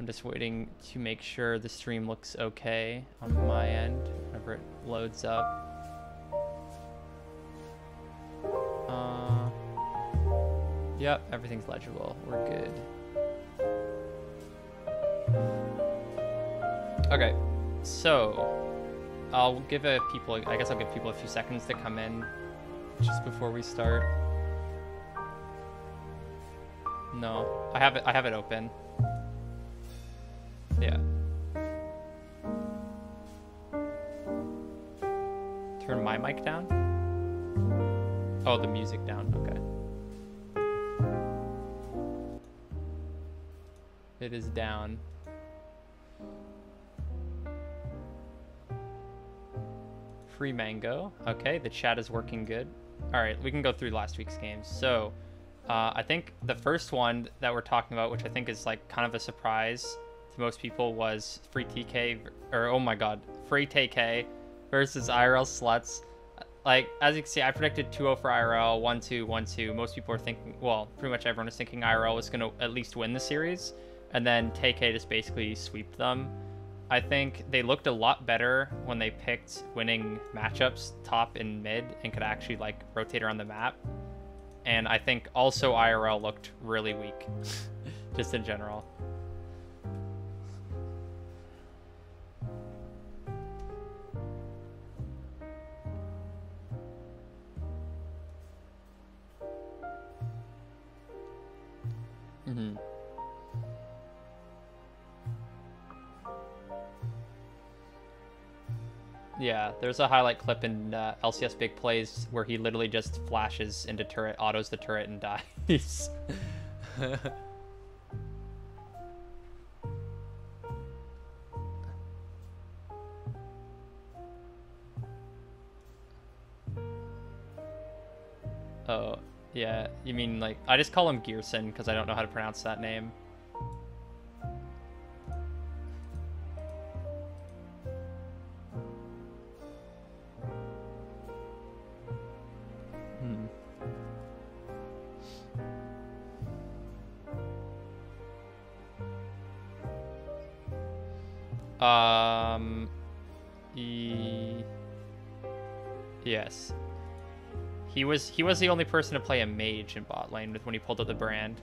I'm just waiting to make sure the stream looks okay on my end whenever it loads up. Yep, everything's legible. We're good. Okay, so I'll give people. I guess I'll give people a few seconds to come in just before we start. No, I have it open. Yeah. Turn my mic down? Oh, the music down. Okay. It is down. Free mango. Okay, the chat is working good. All right, we can go through last week's games. So, I think the first one that we're talking about, which I think is like kind of a surprise to most people, was Free TK, or oh my god, Free TK versus IRL Sluts. Like, as you can see, I predicted 2-0 for IRL, 1-2, 1-2. Most people are thinking, well, pretty much everyone is thinking IRL was going to at least win the series, and then TK just basically sweep them. I think they looked a lot better when they picked winning matchups top and mid and could actually like rotate around the map. And I think also IRL looked really weak, just in general. Mm-hmm. Yeah, there's a highlight clip in LCS Big Plays where he literally just flashes into turret, autos the turret, and dies. Oh, yeah, you mean like, I just call him Gearson because I don't know how to pronounce that name. Yes. He was the only person to play a mage in bot lane when he pulled up the brand.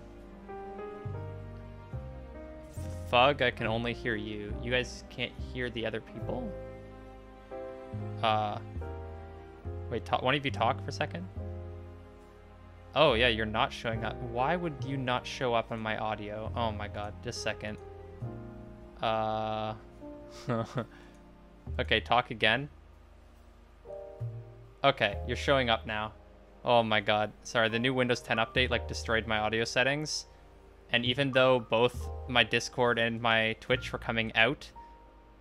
Fug, I can only hear you. You guys can't hear the other people? Wait, one of you talk for a second? Oh yeah, you're not showing up. Why would you not show up on my audio? Oh my god, just a second. Okay, talk again. Okay, you're showing up now. Oh my god. Sorry, the new Windows 10 update like destroyed my audio settings. And even though both my Discord and my Twitch were coming out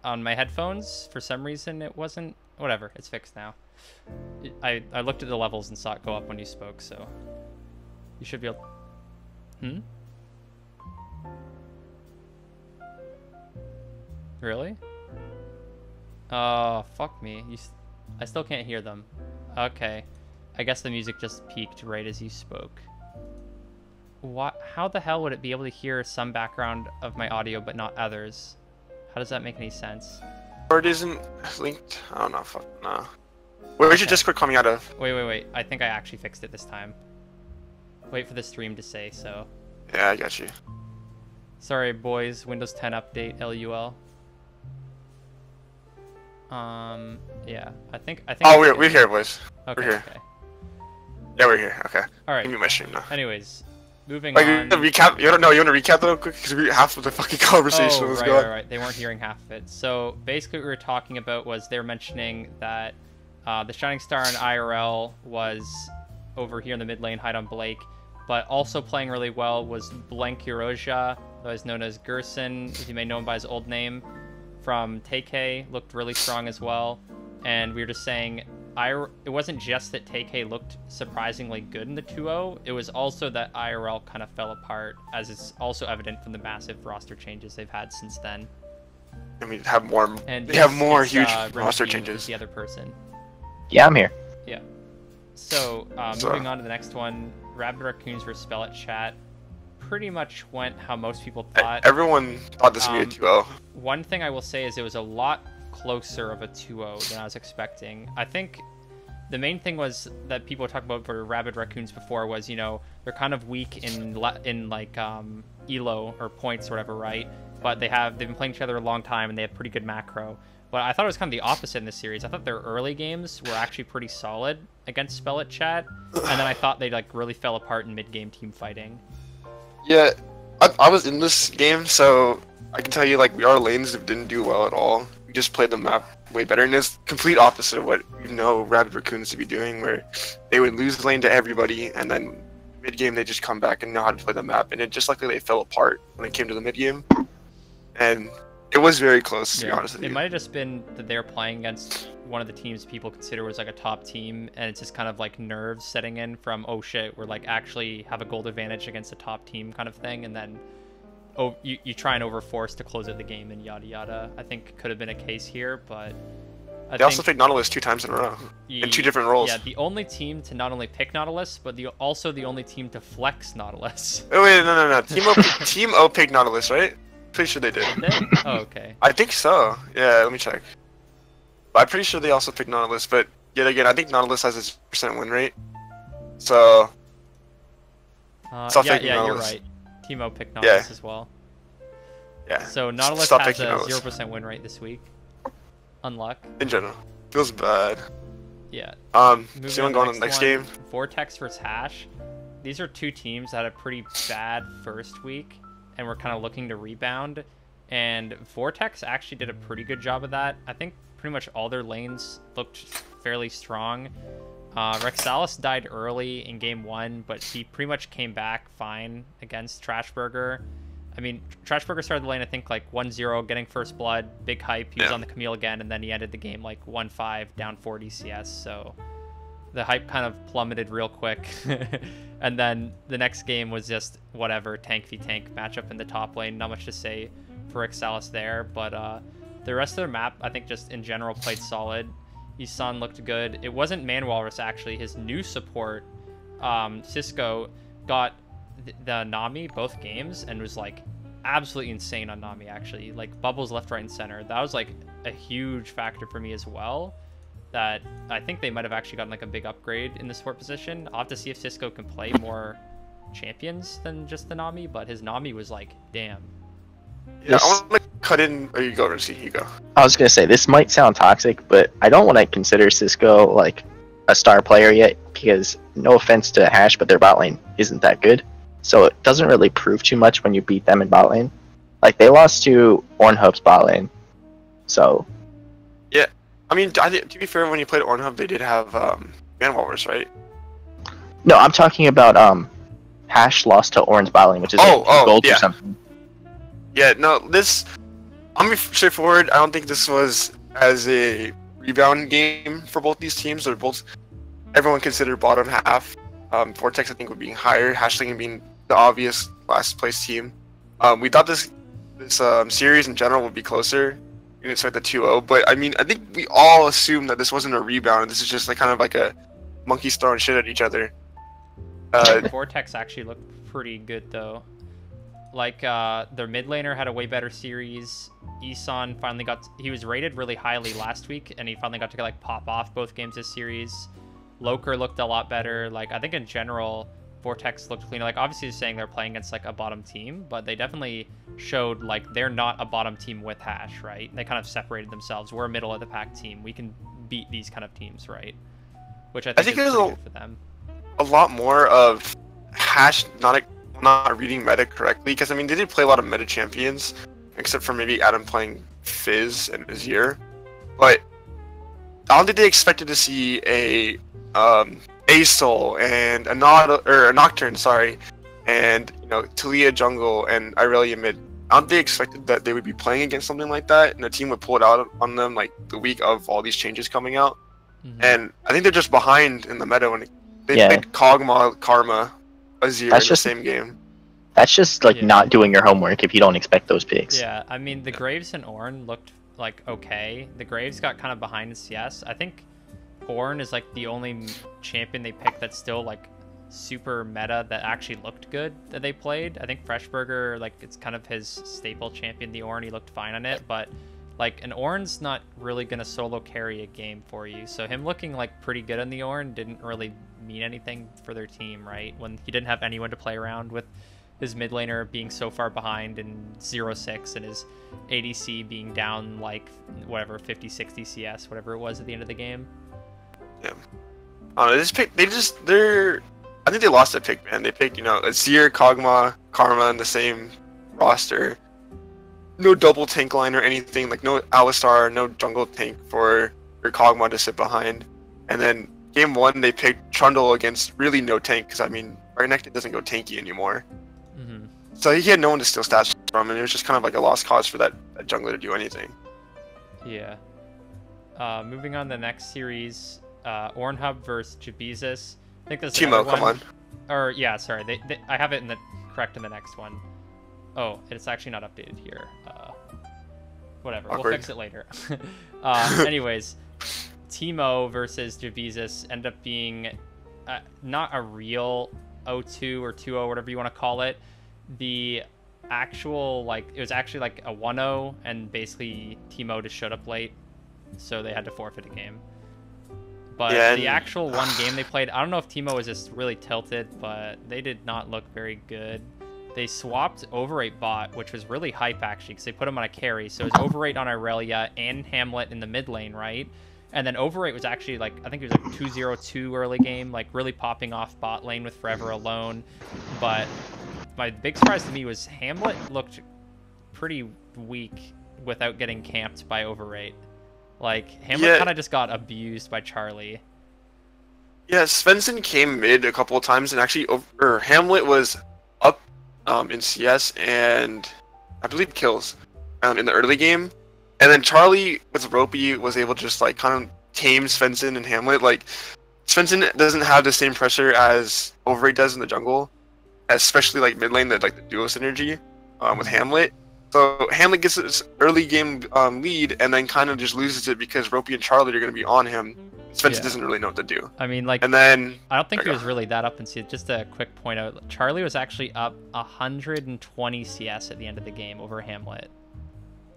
on my headphones, for some reason it wasn't. Whatever, it's fixed now. I looked at the levels and saw it go up when you spoke, so you should be able. Really? Oh, fuck me. I still can't hear them. Okay. I guess the music just peaked right as you spoke. What? How the hell would it be able to hear some background of my audio but not others? How does that make any sense? Or it isn't linked? I don't know. Fuck, no. Where's your Discord coming out of? Wait. I think I actually fixed it this time. Wait for the stream to say so. Yeah, I got you. Sorry, boys. Windows 10 update, LUL. Yeah, I think. Oh, we're here, boys. Okay, we're here. Okay. Yeah, we're here. Okay. All right. Give me my stream now. Anyways, moving like, on. Recap. You don't know. You want to recap that real quick because half of the fucking conversation was going. Right. They weren't hearing half of it. So basically, what we were talking about was they were mentioning that the Shining Star in IRL was over here in the mid lane, hide on Blake, but also playing really well was Blank Euroja, otherwise known as Gerson, as you may know him by his old name, from TK, looked really strong as well. And we were just saying, it wasn't just that TK looked surprisingly good in the 2-0, it was also that IRL kind of fell apart, as is also evident from the massive roster changes they've had since then. I mean, they have more huge roster changes. The other person. Yeah, I'm here. Yeah. So, moving on to the next one, Rabid Raccoons versus Spell at Chat. pretty much went how most people thought. Everyone thought this would be a 2-0. One thing I will say is it was a lot closer of a 2-0 than I was expecting. I think the main thing was that people were talking about for Rabid Raccoons before was, you know, they're kind of weak in like elo or points or whatever, right? But they've been playing each other a long time and they have pretty good macro. But I thought it was kind of the opposite in this series. I thought their early games were actually pretty solid against Spell It Chat, and then I thought they like really fell apart in mid-game team fighting. Yeah, I was in this game, so I can tell you like our lanes didn't do well at all. We just played the map way better, and it's complete opposite of what you know Rabid Raccoons to be doing, where they would lose lane to everybody, and then mid-game they just come back and know how to play the map, and it just like they fell apart when it came to the mid-game, and it was very close, to be honest with you. It might have just been that they're playing against one of the teams people consider was like a top team, and it's just kind of like nerves setting in from, oh shit, we're like actually have a gold advantage against a top team kind of thing, and then you try and overforce to close out the game and yada yada. I think could have been a case here, but they also picked Nautilus 2 times in a row in 2 different roles. Yeah, the only team to not only pick Nautilus, but also the only team to flex Nautilus. Oh wait, no. Team O picked Nautilus, right? Pretty sure they did. Did they? Oh, okay. I think so. Yeah, let me check. But I'm pretty sure they also picked Nautilus, but yet again, I think Nautilus has its % win rate. So. Yeah, you're right. Teemo picked Nautilus as well. Yeah. So Nautilus has a 0% win rate this week. Unluck. In general. Feels bad. Yeah. Someone going on the next game? Vortex versus Hash. These are 2 teams that had a pretty bad first week, and we're kind of looking to rebound. And Vortex actually did a pretty good job of that. I think pretty much all their lanes looked fairly strong. Rexalis died early in game 1, but he pretty much came back fine against Trashburger. I mean, Trashburger started the lane, I think, like 1-0, getting first blood, big hype. He was on the Camille again, and then he ended the game like 1-5, down 40 CS. So the hype kind of plummeted real quick. And then the next game was just whatever, tank v tank matchup in the top lane. Not much to say for Rexalis there, but the rest of their map, I think, just in general played solid. Isan looked good. It wasn't Manwalrus, actually. His new support, Cisco, got the Nami both games and was like absolutely insane on Nami, actually. Like bubbles left, right, and center. That was like a huge factor for me as well. That I think they might have actually gotten like a big upgrade in the support position. I'll have to see if Cisco can play more champions than just the Nami, but his Nami was like, damn. Yeah, I want to cut in. Or you go, Rimsky, you go. I was gonna say, this might sound toxic, but I don't want to consider Cisco like a star player yet, because no offense to Hash, but their bot lane isn't that good. So it doesn't really prove too much when you beat them in bot lane. Like, they lost to Ornhub's bot lane. So. Yeah. I mean, to be fair, when you played Ornhub, they did have Manwalrus, right? No, I'm talking about Hash lost to Orange bot lane, which is gold or something. Yeah, no, this... I'm gonna be straightforward. I don't think this was as a rebound game for both these teams. They're both... Everyone considered bottom half. Vortex, I think, would be higher. Hashling being the obvious last place team. We thought this series in general would be closer. You expect the 2-0, but I mean, I think we all assumed that this wasn't a rebound. This is just like kind of like a monkeys throwing shit at each other. Vortex actually looked pretty good though. Like their mid laner had a way better series. Isan finally he was rated really highly last week, and he finally got to like pop off both games this series. Loker looked a lot better. Like, I think in general, Vortex looked cleaner. Like, obviously they're saying they're playing against like a bottom team, but they definitely showed like they're not a bottom team with Hash, right? They kind of separated themselves. We're a middle of the pack team. We can beat these kind of teams, right? Which I think is pretty good for them. A lot more of Hash not reading meta correctly, because I mean, they did play a lot of meta champions, except for maybe Adam playing Fizz and Azir, but I don't think they expected to see a Asol and a Nocturne, sorry, and Talia jungle and Irelia mid. I don't think they expected that they would be playing against something like that, and the team would pull it out on them like the week of all these changes coming out. And I think they're just behind in the meta when they played Kog'Maw, Karma, Azir in the same game. That's just like not doing your homework if you don't expect those picks. Yeah, I mean, the Graves and Ornn looked like okay. The Graves got kind of behind in CS. I think Ornn is like the only champion they picked that's still like super meta that actually looked good that they played. I think Freshburger, like, it's kind of his staple champion, the Ornn. He looked fine on it, but like an Ornn's not really gonna solo carry a game for you. So him looking like pretty good on the Ornn didn't really mean anything for their team, right? When he didn't have anyone to play around with, his mid laner being so far behind in 0-6 and his ADC being down like whatever 50-60 CS, whatever it was at the end of the game. Yeah. I think they lost a pick, man. They picked, Azir, Kog'Maw, Karma in the same roster. No double tank line or anything, like no Alistar, no jungle tank for Kog'Maw to sit behind. And then game 1 they picked Trundle against really no tank, because I mean Renekton doesn't go tanky anymore. So he had no one to steal stats from, and it was just kind of like a lost cause for that jungler to do anything. Yeah. Moving on to the next series, Ornhub versus Jabezus. I think this is Timo, come on. Or yeah, sorry, I have it correct in the next one. Oh, it's actually not updated here. Whatever, Awkward. We'll fix it later. Anyways, Timo versus Jabezus ended up being not a real 0-2 or 2-0, whatever you want to call it. The actual, like, it was actually like a 1-0, and basically Timo just showed up late, so they had to forfeit a game. But yeah, the actual one game they played, I don't know if Timo was just really tilted, but they did not look very good. They swapped Overrate bot, which was really hype actually, because they put him on a carry. So it was Overrate on Irelia and Hamlet in the mid lane, right? And then Overrate was actually like, I think it was like 2-0-2 early game, like really popping off bot lane with Forever Alone. But my big surprise to me was Hamlet looked pretty weak without getting camped by Overrate. Like, Hamlet kind of just got abused by Charlie. Yeah, Svensson came mid a couple of times, and actually Hamlet was up in CS and I believe kills in the early game. And then Charlie with Ropey was able to just like kind of tame Svensson and Hamlet. Like, Svensson doesn't have the same pressure as Overrate does in the jungle, especially like mid lane, like the duo synergy with Hamlet. So Hamlet gets this early game lead and then kind of just loses it because Ropey and Charlie are going to be on him. Svensson doesn't really know what to do. I mean, like, and then I don't think he was really that up in CS. Just a quick point out, Charlie was actually up 120 CS at the end of the game over Hamlet.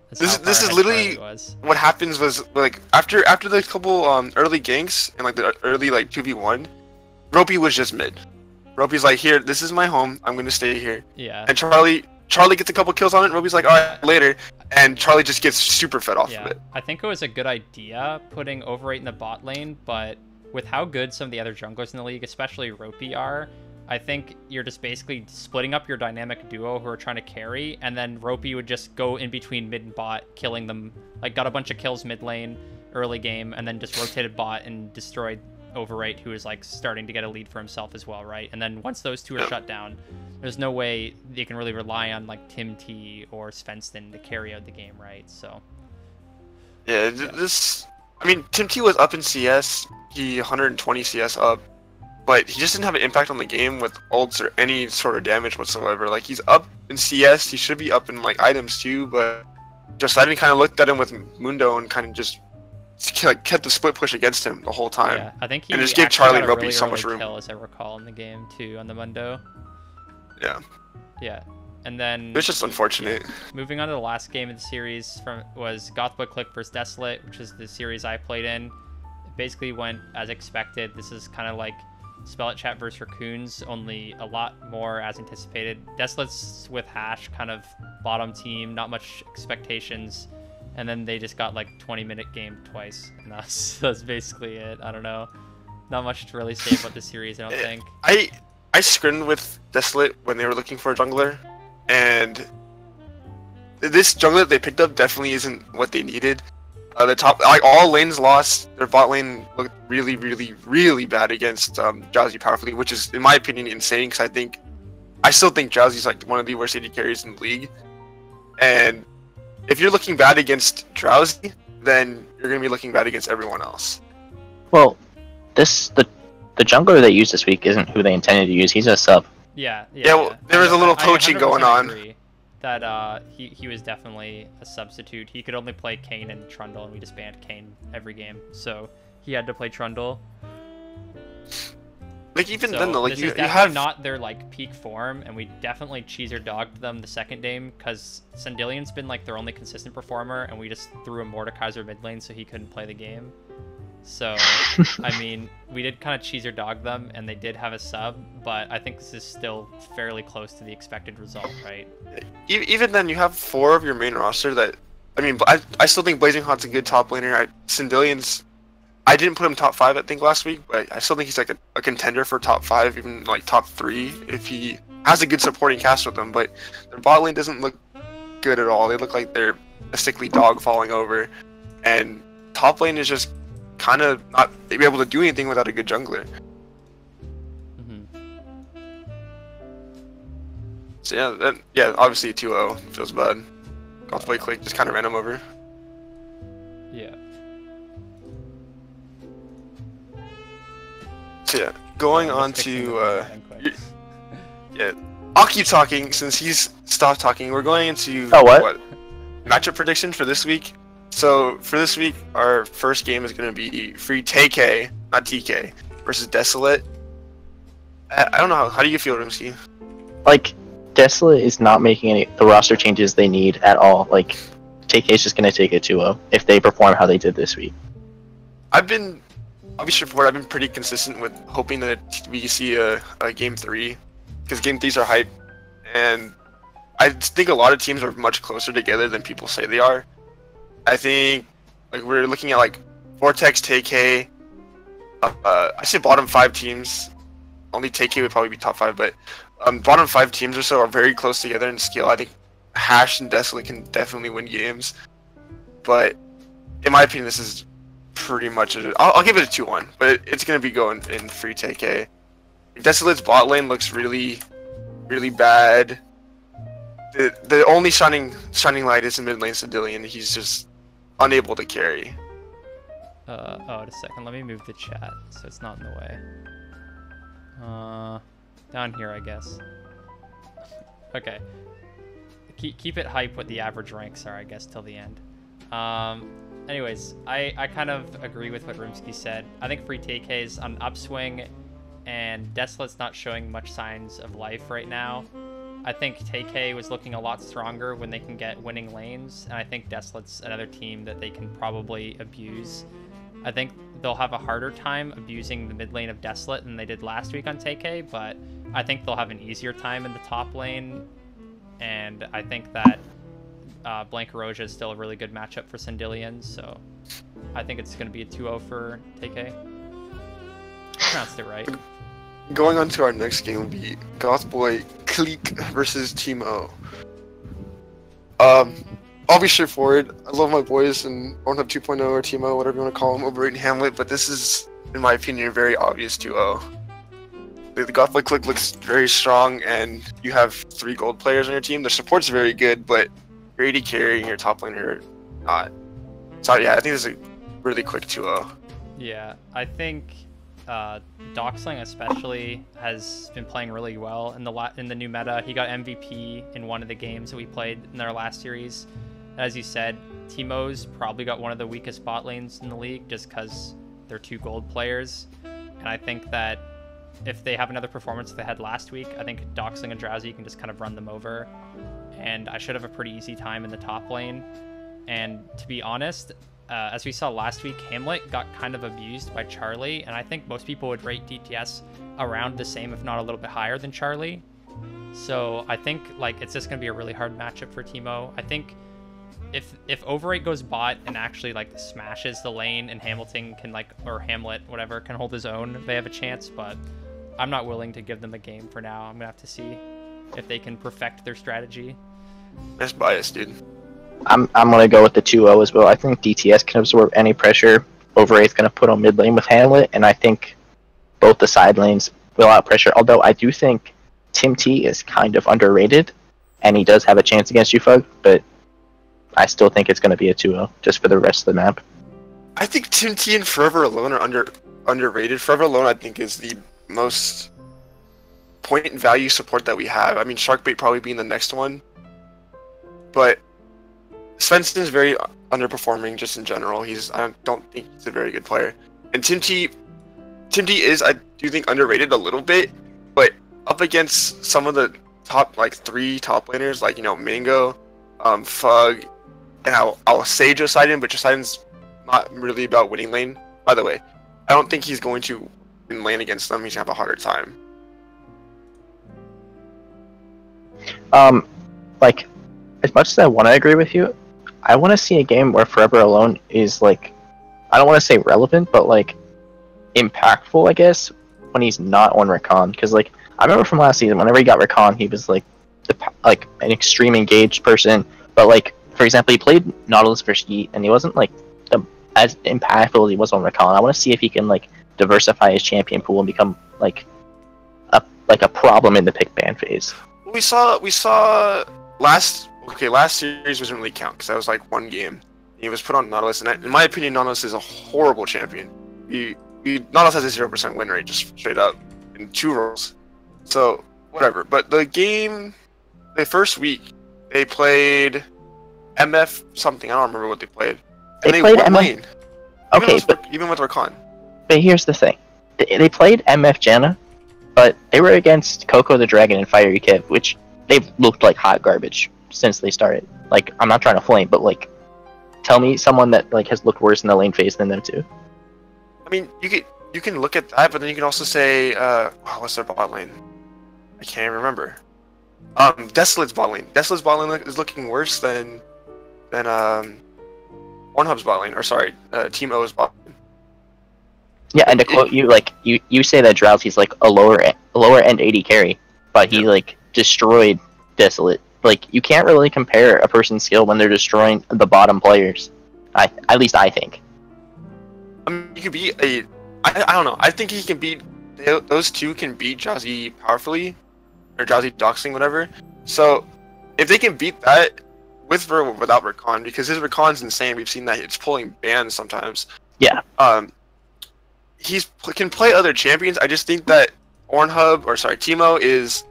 This is literally what happens was, like, after the couple early ganks and like the early like 2v1, Ropey was just mid. Ropey's like, here, this is my home, I'm gonna stay here. Yeah. And Charlie gets a couple kills on it, and Ropey's like, alright, later. And Charlie just gets super fed off of it. I think it was a good idea putting Overrate in the bot lane, but with how good some of the other junglers in the league, especially Ropey, are, I think you're just basically splitting up your dynamic duo who are trying to carry, and then Ropey would just go in between mid and bot, killing them. Like, got a bunch of kills mid lane early game, and then just rotated bot and destroyed Overrate, who is like starting to get a lead for himself as well, right? And then once those two are shut down, there's no way they can really rely on like Tim T or Svensson to carry out the game, right? So yeah, I mean, Tim T was up in CS, he 120 CS up, but he just didn't have an impact on the game with ults or any sort of damage whatsoever. Like, he's up in CS, he should be up in like items too, but just I kind of looked at him with Mundo and kind of just like kept the split push against him the whole time. Yeah, I think he and just gave Charlie and Ropey really so much room. Kill, as I recall, in the game too, on the Mundo. Yeah. Yeah, and then it's just unfortunate. Moving on to the last game of the series was Gothboy Click versus Desolate, which is the series I played in. It basically went as expected. This is kind of like Spell It Chat versus Raccoons, only a lot more as anticipated. Desolate's with Hash, kind of bottom team, not much expectations. And then they just got like 20-minute game twice, and that's basically it. I don't know, not much to really say about the series, I don't think. I scrimmed with Desolate when they were looking for a jungler, and this jungler they picked up definitely isn't what they needed. The top, like, all lanes lost. Their bot lane looked really, really, really bad against Drowsy powerfully, which is, in my opinion, insane. Because I still think Drowsy's like one of the worst AD carries in the league, and if you're looking bad against Drowsy, then you're going to be looking bad against everyone else. Well, the jungler they used this week isn't who they intended to use. He's a sub. Yeah. Well, there was a little poaching going on. Agree that he was definitely a substitute. He could only play Kayn and Trundle, and we just banned Kayn every game, so he had to play Trundle. like even So then though, like this you, is you definitely have not their like peak form, and we definitely cheese or dogged them the second game because Sandillian's been like their only consistent performer, and we just threw a Mordekaiser mid lane so he couldn't play the game. So I mean, we did kind of cheese or dog them, and they did have a sub, but I think this is still fairly close to the expected result, right? even then you have 4 of your main roster that I mean I still think Blazing Hot's a good top laner. Sandillian's I didn't put him top 5 I think last week, but I still think he's like a contender for top 5, even like top 3 if he has a good supporting cast with him. But their bot lane doesn't look good at all. They look like they're a sickly dog falling over, and top lane is just kind of not be able to do anything without a good jungler. So yeah, obviously 2-0 feels bad. Golf play click just kind of ran him over. Yeah. So yeah, going on to yeah, I'll keep talking since he's stopped talking. We're going into what matchup prediction for this week. So for this week, our first game is going to be free TK, not TK, versus Desolate. I don't know how do you feel, Rimsky? Like, Desolate is not making any the roster changes they need at all. Like, TK is just going to take it 2-0 if they perform how they did this week. I've been pretty consistent with hoping that we see a game 3, because game 3s are hype, and I think a lot of teams are much closer together than people say they are. I think like we're looking at like Vortex, TK. I say bottom 5 teams. Only TK would probably be top 5, but bottom 5 teams or so are very close together in skill. I think Hash and Desolate can definitely win games, but in my opinion, this is pretty much I'll give it a 2-1, but it's gonna be going in free TK. Desolate's bot lane looks really bad. The only shining light is in mid lane Sandillian. He's just unable to carry. Oh, a second. Let me move the chat so it's not in the way. Down here, I guess. Okay. Keep it hype what the average ranks are, I guess, till the end. Anyways, I kind of agree with what Rimsky said. I think free TK is on upswing, and Desolate's not showing much signs of life right now. I think TK was looking a lot stronger when they can get winning lanes, and I think Desolate's another team that they can probably abuse. I think they'll have a harder time abusing the mid lane of Desolate than they did last week on TK, but I think they'll have an easier time in the top lane, and I think that Blancaroja is still a really good matchup for Sandillian, so I think it's going to be a 2-0 for TK. Pronounced it right. Going on to our next game will be Gothboy Clique versus Timo. I'll be straightforward. I love my boys in Pornhub 2.0 or Timo, whatever you want to call them, overrating Hamlet, but this is, in my opinion, a very obvious 2-0. The Gothboy Clique looks very strong, and you have 3 gold players on your team. Their support's very good, but your AD carry and your top laner not. So yeah, I think this is a really quick 2-0. Yeah, I think Doxling especially has been playing really well in the new meta. He got MVP in one of the games that we played in our last series. As you said, Timo's probably got one of the weakest bot lanes in the league just because they're 2 gold players. And I think that if they have another performance they had last week, I think Doxling and Drowsy can just kind of run them over. And I should have a pretty easy time in the top lane. And to be honest, as we saw last week, Hamlet got kind of abused by Charlie, and I think most people would rate DTS around the same, if not a little bit higher than Charlie. So I think like it's just gonna be a really hard matchup for Timo. I think if Overrate goes bot and actually like smashes the lane, and Hamilton can or Hamlet, whatever, can hold his own, they have a chance, but I'm not willing to give them a game for now. I'm gonna have to see if they can perfect their strategy. That's biased, dude. I'm gonna go with the 2-0 as well. I think DTS can absorb any pressure Overate's gonna put on mid lane with Hamlet, and I think both the side lanes will out pressure. Although I do think Tim T is kind of underrated, and he does have a chance against Ufug, but I still think it's gonna be a 2-0 just for the rest of the map. I think Tim T and Forever Alone are underrated. Forever Alone, I think, is the most point and value support that we have. I mean, Sharkbait probably being the next one, but Svensson is very underperforming just in general. I don't think he's a very good player. And Tim T, Tim T is, I do think, underrated a little bit, but up against some of the top, like, 3 top laners, like, Mango, Fug, and I'll say Josidon, but Josidon's not really about winning lane. By the way, I don't think he's going to win lane against them. He's going to have a harder time. Like, as much as I want to agree with you, I want to see a game where Forever Alone is, like, I don't want to say relevant, but, like, impactful, I guess, when he's not on Rakan. Because, like, I remember from last season, whenever he got Rakan, he was, like, an extreme engaged person. But, like, for example, he played Nautilus versus Yeet, and he wasn't, like, as impactful as he was on Rakan. I want to see if he can, like, diversify his champion pool and become, like a problem in the pick ban phase. We saw last series doesn't really count because that was like 1 game. He was put on Nautilus, and in my opinion, Nautilus is a horrible champion. Nautilus has a 0% win rate, just straight up, in 2 roles. So whatever. But the first week, they played MF something. I don't remember what they played. And they played won MF. lane. Okay, Even with Rakan. But here's the thing: they played MF Janna, but they were against Coco the Dragon and Fiery Kev, which they've looked like hot garbage since they started. Like, I'm not trying to flame, but, like, tell me someone that, like, has looked worse in the lane phase than them two. I mean, you can look at that, but then you can also say, what's their bot lane? I can't even remember. Desolate's bot lane. Desolate's bot lane is looking worse than Pornhub's bot lane, or sorry, Team O's bot lane. Yeah, and to quote you, like, you say that Drowsy's, like, a lower end AD carry, but he, like, destroyed Desolate. Like, you can't really compare a person's skill when they're destroying the bottom players. At least I think. I mean, you could beat I don't know. I think he can beat, those two can beat Jazzy powerfully, or Jazzy doxing, whatever. So, if they can beat that, with or without Rakan, because his Rakan's insane, we've seen that it's pulling bans sometimes. Yeah. Can play other champions. I just think that Teemo is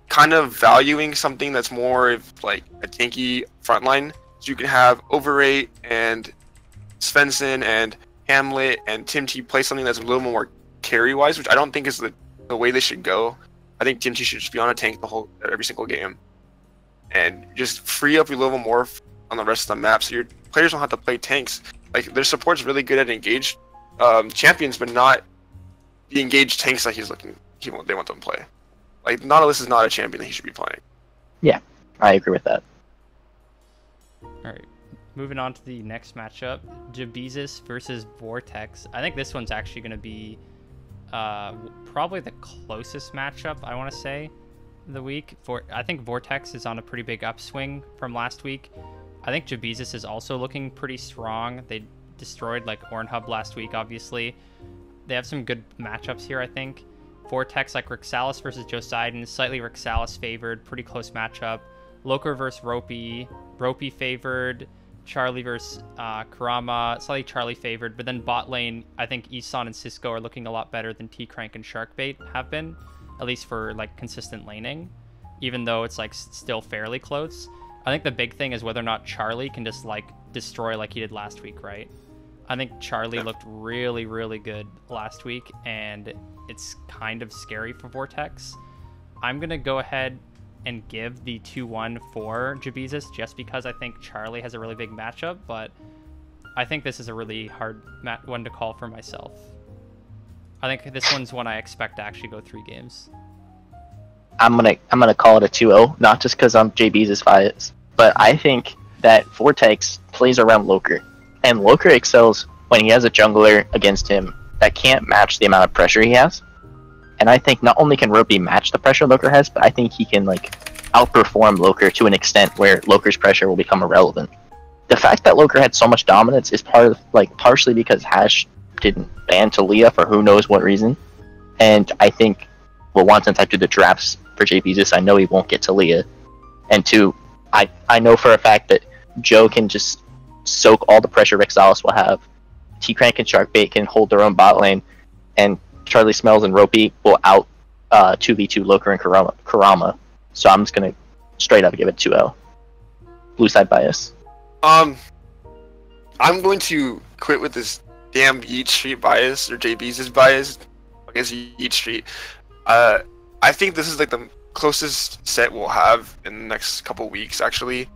kind of valuing something that's more of like a tanky frontline. So you can have Overrate and Svensson and Hamlet and Tim T play something that's a little more carry wise, which I don't think is the way they should go. I think Tim T should just be on a tank every single game, and just free up a little more on the rest of the map, so your players don't have to play tanks. Like, their support's really good at engaged champions, but not the engaged tanks that they want them to play. Like, Nautilus is not a champion that he should be playing. Yeah, I agree with that. Alright, moving on to the next matchup, Jabezus versus Vortex. I think this one's actually going to be probably the closest matchup, I want to say, the week. I think Vortex is on a pretty big upswing from last week. I think Jabezus is also looking pretty strong. They destroyed, like, Ornhub last week, obviously. They have some good matchups here, I think. Vortex, like, Rixalis versus Josidon, slightly Rixalis favored, pretty close matchup. Loker versus Ropey, Ropey favored. Charlie versus Kurama, slightly Charlie favored. But then bot lane, I think Isan and Cisco are looking a lot better than T-Crank and Sharkbait have been, at least for, like, consistent laning, even though it's, like, still fairly close. I think the big thing is whether or not Charlie can just, like, destroy like he did last week, right? I think Charlie looked really, really good last week, and it's kind of scary for Vortex. I'm going to go ahead and give the 2-1 for Jabezus just because I think Charlie has a really big matchup, but I think this is a really hard one to call for myself. I think this one's one I expect to actually go 3 games. I'm gonna call it a 2-0, not just because I'm Jabezus biased, but I think that Vortex plays around Loker, and Loker excels when he has a jungler against him that can't match the amount of pressure he has. And I think not only can Ropey match the pressure Loker has, but I think he can, like, outperform Loker to an extent where Loker's pressure will become irrelevant. The fact that Loker had so much dominance is partially because Hash didn't ban Talia for who knows what reason. And I think, well, one, since I do the drafts for Jabezus, I know he won't get Talia. And 2, I know for a fact that Joe can just soak all the pressure Rixalis will have. T-Crank and Sharkbait can hold their own bot lane, and Charlie Smells and Ropey will out 2v2 Loker and Kurama. So I'm just gonna straight up give it 2-0. Blue side bias. I'm going to quit with this damn Yeet Street bias, or JB's is biased against Yeet Street. I think this is like the closest set we'll have in the next couple weeks, actually.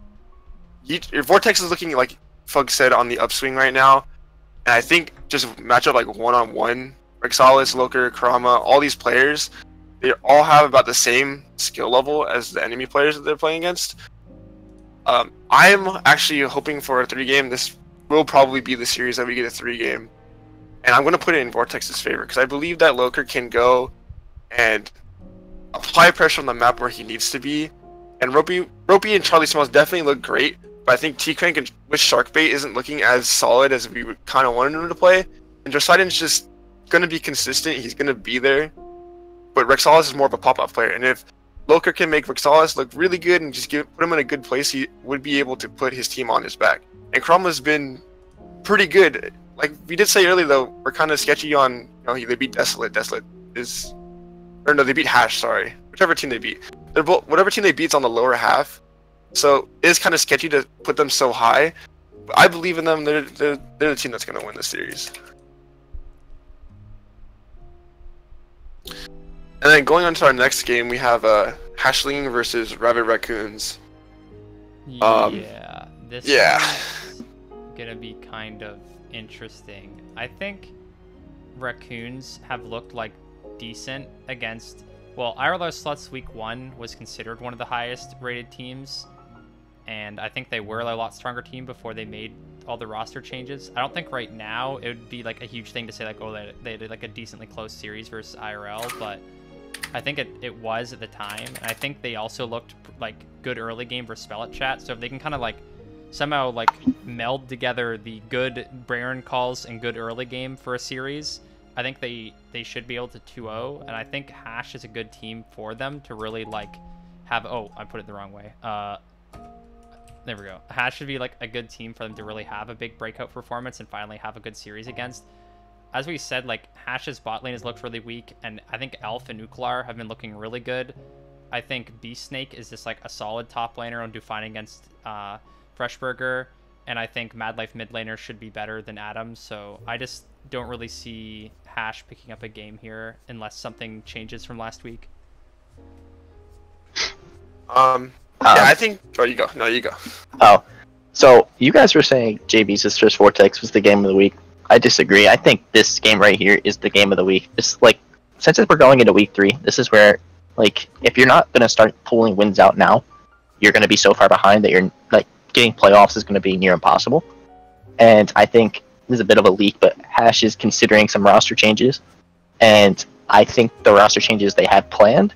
Your Vortex is looking, like Fug said, on the upswing right now. And I think just match up like one-on-one, Rexalis, Loker, Kurama, all these players, they all have about the same skill level as the enemy players that they're playing against. I'm actually hoping for a 3-game. This will probably be the series that we get a 3-game. And I'm going to put it in Vortex's favor, because I believe that Loker can go and apply pressure on the map where he needs to be. And Ropey and Charlie Smalls definitely look great, but I think T-Crank with Sharkbait isn't looking as solid as we would kind of want him to play. And Josidon's just going to be consistent. He's going to be there. But Rexalis is more of a pop-off player. And if Loker can make Rexalis look really good and just put him in a good place, he would be able to put his team on his back. And Kurama's been pretty good. Like we did say earlier, though, we're kind of sketchy on, they beat Desolate. Desolate is... Or no, they beat Hash, sorry. Whichever team they beat. They're both, whatever team they beat's on the lower half. So it is kind of sketchy to put them so high. But I believe in them. They're the team that's going to win this series. And then going on to our next game, we have Hashling versus Rabbit Raccoons. Yeah, this is gonna be kind of interesting. I think Raccoons have looked like decent against... Well, IRL Sluts Week 1 was considered one of the highest rated teams, and I think they were a lot stronger team before they made all the roster changes. I don't think right now it would be like a huge thing to say like, oh, they did like a decently close series versus IRL, but I think it was at the time, and I think they also looked like good early game versus Spell It Chat. So if they can kind of like somehow like meld together the good Baron calls and good early game for a series, I think they should be able to 2-0, and I think Hash is a good team for them to really like have... Oh, I put it the wrong way. There we go. Hash should be like a good team for them to really have a big breakout performance and finally have a good series against. As we said, like Hash's bot lane has looked really weak, and I think Elf and Nuclear have been looking really good. I think Beast Snake is just like a solid top laner on Defining against Freshburger, and I think Mad Life mid laner should be better than Adam, so I just don't really see Hash picking up a game here unless something changes from last week. Yeah, I think... Oh, you go. No, you go. Oh, so you guys were saying JB's Astrus Vortex was the game of the week. I disagree. I think this game right here is the game of the week. It's like, since we're going into week 3, this is where, like, if you're not going to start pulling wins out now, you're going to be so far behind that you're, like, getting playoffs is going to be near impossible. And I think this is a bit of a leak, but Hash is considering some roster changes, and I think the roster changes they have planned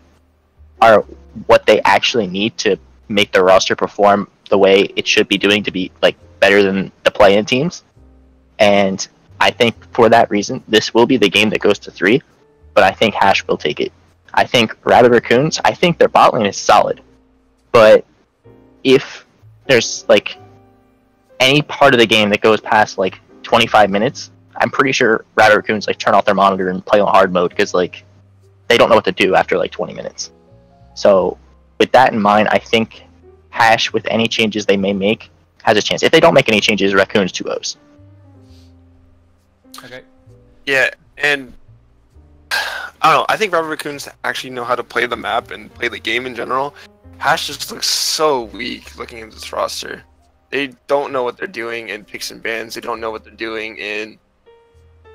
are what they actually need to make the roster perform the way it should be doing to be like better than the play-in teams. And I think for that reason, this will be the game that goes to 3, but I think Hash will take it. I think Rabbit Raccoons, I think their bot lane is solid, but if there's like any part of the game that goes past like 25 minutes, I'm pretty sure Rabbit Raccoons like turn off their monitor and play on hard mode because like they don't know what to do after like 20 minutes. So with that in mind, I think Hash, with any changes they may make, has a chance. If they don't make any changes, Raccoons 2-0s. Okay. Yeah, and I don't know. I think Rabbit Raccoons actually know how to play the map and play the game in general. Hash just looks so weak looking at this roster. They don't know what they're doing in picks and bans. They don't know what they're doing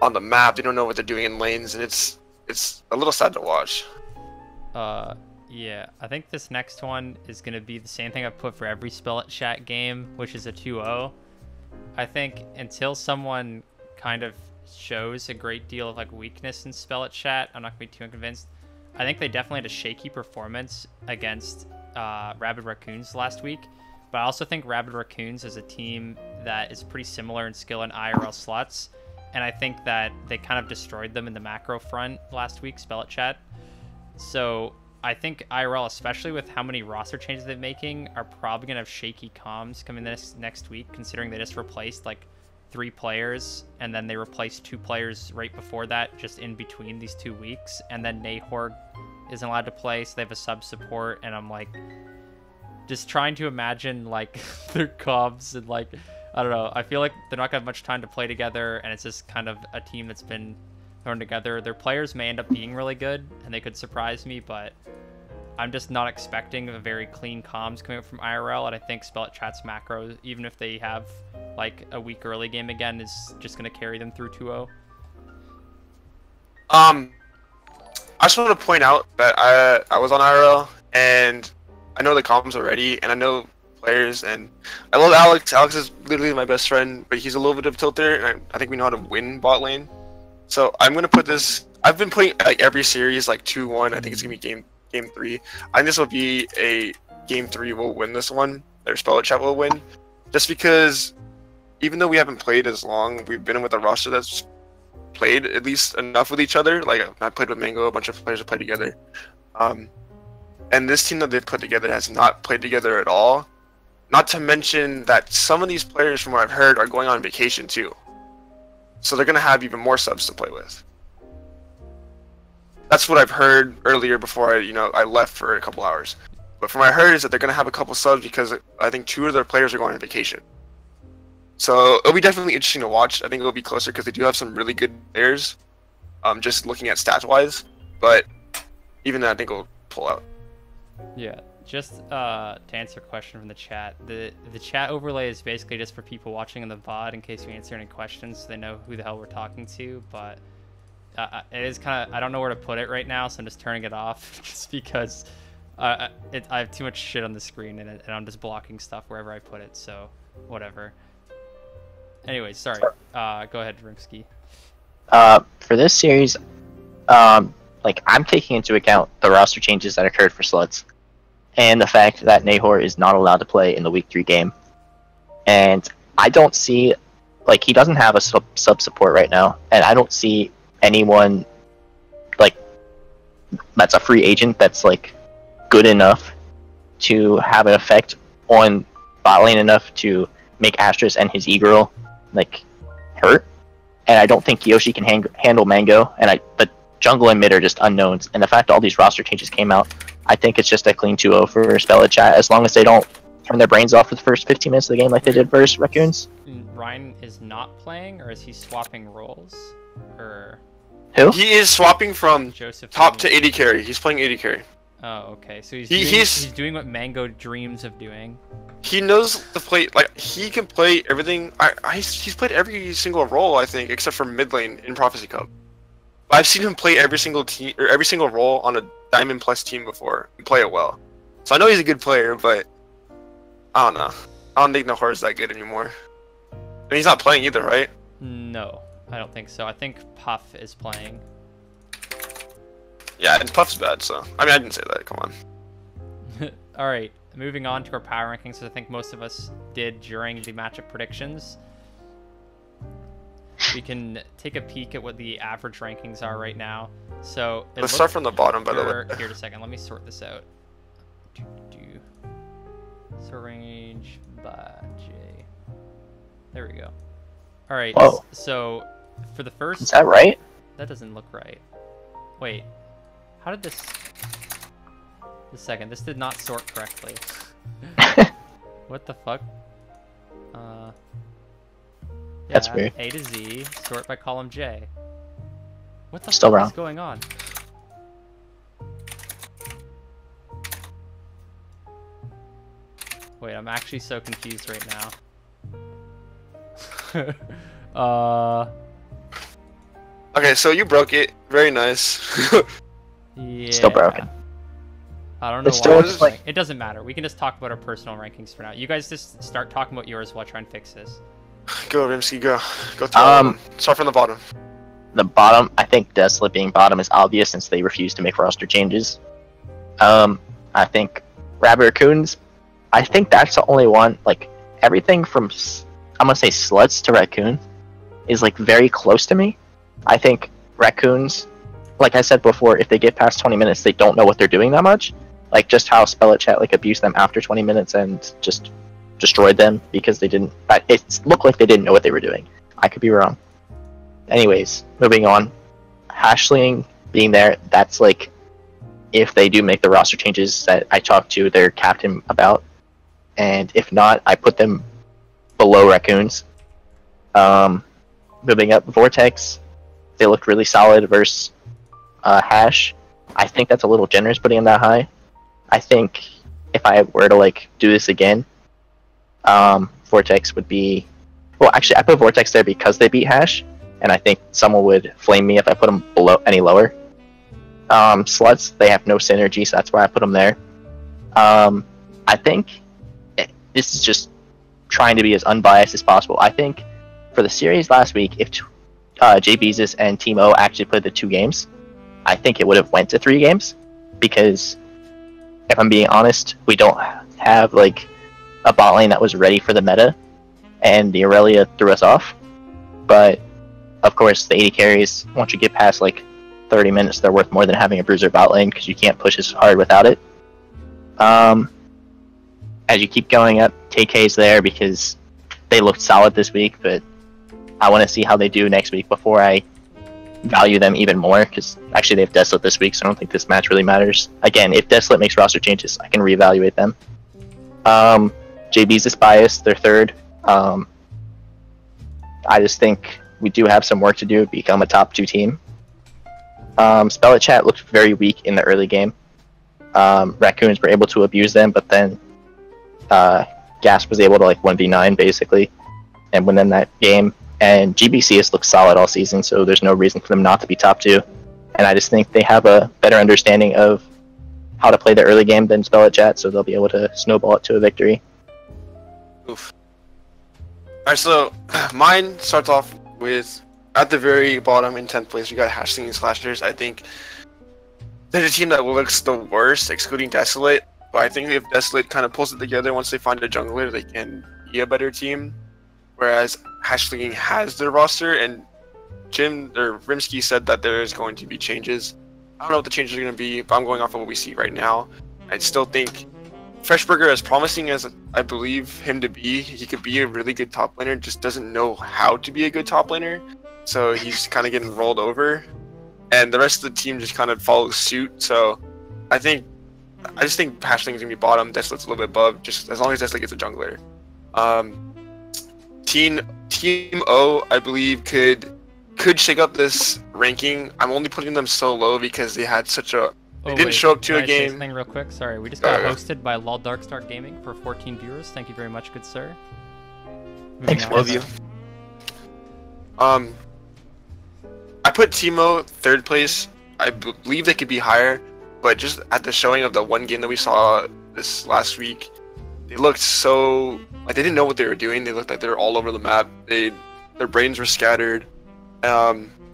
on the map. They don't know what they're doing in lanes, and it's a little sad to watch. Yeah, I think this next one is going to be the same thing I put for every Spell It Chat game, which is a 2-0. I think until someone kind of shows a great deal of like weakness in Spell It Chat, I'm not going to be too convinced. I think they definitely had a shaky performance against Rabid Raccoons last week, but I also think Rabid Raccoons is a team that is pretty similar in skill and IRL slots, and I think that they kind of destroyed them in the macro front last week, Spell It Chat. So I think IRL, especially with how many roster changes they're making, are probably going to have shaky comms coming this next week, considering they just replaced like 3 players, and then they replaced 2 players right before that, just in between these 2 weeks, and then Nahor isn't allowed to play, so they have a sub support, and I'm like just trying to imagine like their comms, and like I don't know. I feel like they're not gonna have much time to play together, and it's just kind of a team that's been thrown together. Their players may end up being really good, and they could surprise me, but I'm just not expecting a very clean comms coming up from IRL, and I think Spell It Chat's macro, even if they have like a weak early game again, is just gonna carry them through 2-0. I just want to point out that I was on IRL, and I know the comms already, and I know players, and I love Alex. Alex is literally my best friend, but he's a little bit of a tilter, and I think we know how to win bot lane. So I'm gonna put this. I've been putting like every series like 2-1. I think it's gonna be game 3. I think this will be a game 3. We'll win this one. Their Spell It Chat will win, just because even though we haven't played as long, we've been with a roster that's played at least enough with each other. Like I played with Mango, a bunch of players have played together, and this team that they've put together has not played together at all. Not to mention that some of these players, from what I've heard, are going on vacation too, so they're gonna have even more subs to play with. That's what I've heard earlier before I left for a couple hours. But from what I heard is that they're gonna have a couple subs because I think 2 of their players are going on vacation. So it'll be definitely interesting to watch. I think it'll be closer because they do have some really good players, just looking at stats wise. But even then, I think it'll pull out. Yeah, just to answer a question from the chat, the chat overlay is basically just for people watching in the VOD in case we answer any questions, so they know who the hell we're talking to. But it is kind of, I don't know where to put it right now, so I'm just turning it off just because I have too much shit on the screen, and I'm just blocking stuff wherever I put it. So whatever. Anyway, sorry. Go ahead, Rimsky. For this series, like I'm taking into account the roster changes that occurred for Sluts, and the fact that Nahor is not allowed to play in the Week 3 game. And I don't see, like, he doesn't have a sub support right now, and I don't see anyone like that's a free agent that's like good enough to have an effect on bot lane enough to make Astrus and his E-Girl like hurt. And I don't think Yoshi can handle Mango, and but jungle and mid are just unknowns. And the fact all these roster changes came out, I think it's just a clean 2-0 for Spell It Chat, as long as they don't turn their brains off for the first 15 minutes of the game like they did versus Raccoons. Ryan is not playing, or is he swapping roles? Or who? He is swapping from Joseph top to AD carry. He's playing AD carry. Oh, okay. So he's doing what Mango dreams of doing. He knows the play. Like he can play everything. He's played every single role, I think, except for mid lane in Prophecy Cup. I've seen him play every single team or every single role on a Diamond Plus team before and play it well. So I know he's a good player, but I don't know. I don't think Nahor is that good anymore. And he's not playing either, right? No, I don't think so. I think Puff is playing. Yeah, and Puff's bad, so I mean I didn't say that. Come on. All right, moving on to our power rankings. I think most of us did during the matchup predictions. We can take a peek at what the average rankings are right now. So let's start from the bottom, by the way. Here in a second. Let me sort this out. Sort range by J. There we go. All right. Whoa. So for the first. Is that right? That doesn't look right. Wait. How did this? The second. This did not sort correctly. What the fuck? That's weird. A to Z, sort by column J. What the Still fuck wrong. is going on? Wait, I'm actually so confused right now. Okay, so you broke it. Very nice. Yeah. Still broken. I don't know It's why. still like It doesn't matter. We can just talk about our personal rankings for now. You guys just start talking about yours while I try and fix this. Go, Rimsky, go. Go through start from the bottom. the bottom. I think Desolate being bottom is obvious since they refuse to make roster changes. I think Rabbit Raccoons, I think that's the only one, like, everything from, I'm gonna say Sluts to Raccoon is, like, very close to me. I think Raccoons, like I said before, if they get past 20 minutes, they don't know what they're doing that much. Like, just how Spell It Chat, like, abused them after 20 minutes and just destroyed them because they didn't, it looked like they didn't know what they were doing. I could be wrong. Anyways, moving on. Hashling being there, that's, like, if they do make the roster changes that I talked to their captain about. And if not, I put them below Raccoons. Moving up, Vortex, they looked really solid versus Hash. I think that's a little generous putting them that high. I think if I were to like do this again, Vortex would be. Well, actually, I put Vortex there because they beat Hash, and I think someone would flame me if I put them below any lower. Sluts, they have no synergy, so that's why I put them there. I think this is just trying to be as unbiased as possible. I think for the series last week, if JBeezus and Team O actually played the 2 games, I think it would have went to 3 games, because if I'm being honest, we don't have like a bot lane that was ready for the meta, and the Aurelia threw us off. But of course, the 80 carries, once you get past like 30 minutes, they're worth more than having a bruiser bot lane, because you can't push as hard without it. As you keep going up, TK's there because they looked solid this week, but I want to see how they do next week before I value them even more, because actually they have Desolate this week, so I don't think this match really matters. Again, if Desolate makes roster changes, I can reevaluate them. JB's is biased, they're third. I just think we do have some work to do to become a top 2 team. Spell It Chat looked very weak in the early game. Raccoons were able to abuse them, but then Gas was able to like 1v9 basically and win them that game. And GBC has looked solid all season, so there's no reason for them not to be top 2. And I just think they have a better understanding of how to play the early game than Spell It Chat, so they'll be able to snowball it to a victory. Oof. Alright, so mine starts off with, at the very bottom in 10th place, we got Hash Slinging Slashers. I think they're the team that looks the worst, excluding Desolate. But I think if Desolate kind of pulls it together, once they find a jungler, they can be a better team. Whereas Hash Slinging has their roster, and Rimsky said that there is going to be changes. I don't know what the changes are going to be, but I'm going off of what we see right now. I still think Freshburger, as promising as I believe him to be, he could be a really good top laner, just doesn't know how to be a good top laner. So he's kind of getting rolled over. And the rest of the team just kind of follows suit. So I just think Hash Slinging's going to be bottom, Desolate's a little bit above, just as long as Desolate gets a jungler. Team O, I believe, could shake up this ranking. I'm only putting them so low because they had such a... They didn't show up to a game. Something real quick? Sorry, we just got hosted by Lol Darkstar Gaming for 14 viewers. Thank you very much, good sir. Thanks, love you. I put Teemo 3rd place. I believe they could be higher, but just at the showing of the one game that we saw this last week, they looked so like they didn't know what they were doing. They looked like they were all over the map. Their brains were scattered.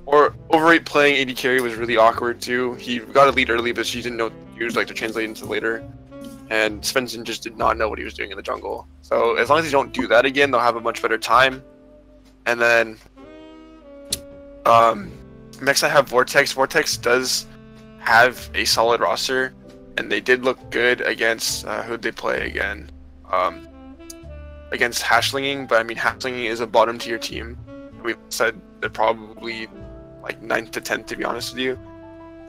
Or Overrate playing AD carry was really awkward too. He got a lead early, but she didn't know what he was like to translate into later. And Svensson just did not know what he was doing in the jungle. So as long as they don't do that again, they'll have a much better time. And then next I have Vortex. Vortex does have a solid roster, and they did look good against who'd they play again? Against Hash Slinging, but I mean Hash Slinging is a bottom tier team. We said they're probably like 9th to 10th, to be honest with you.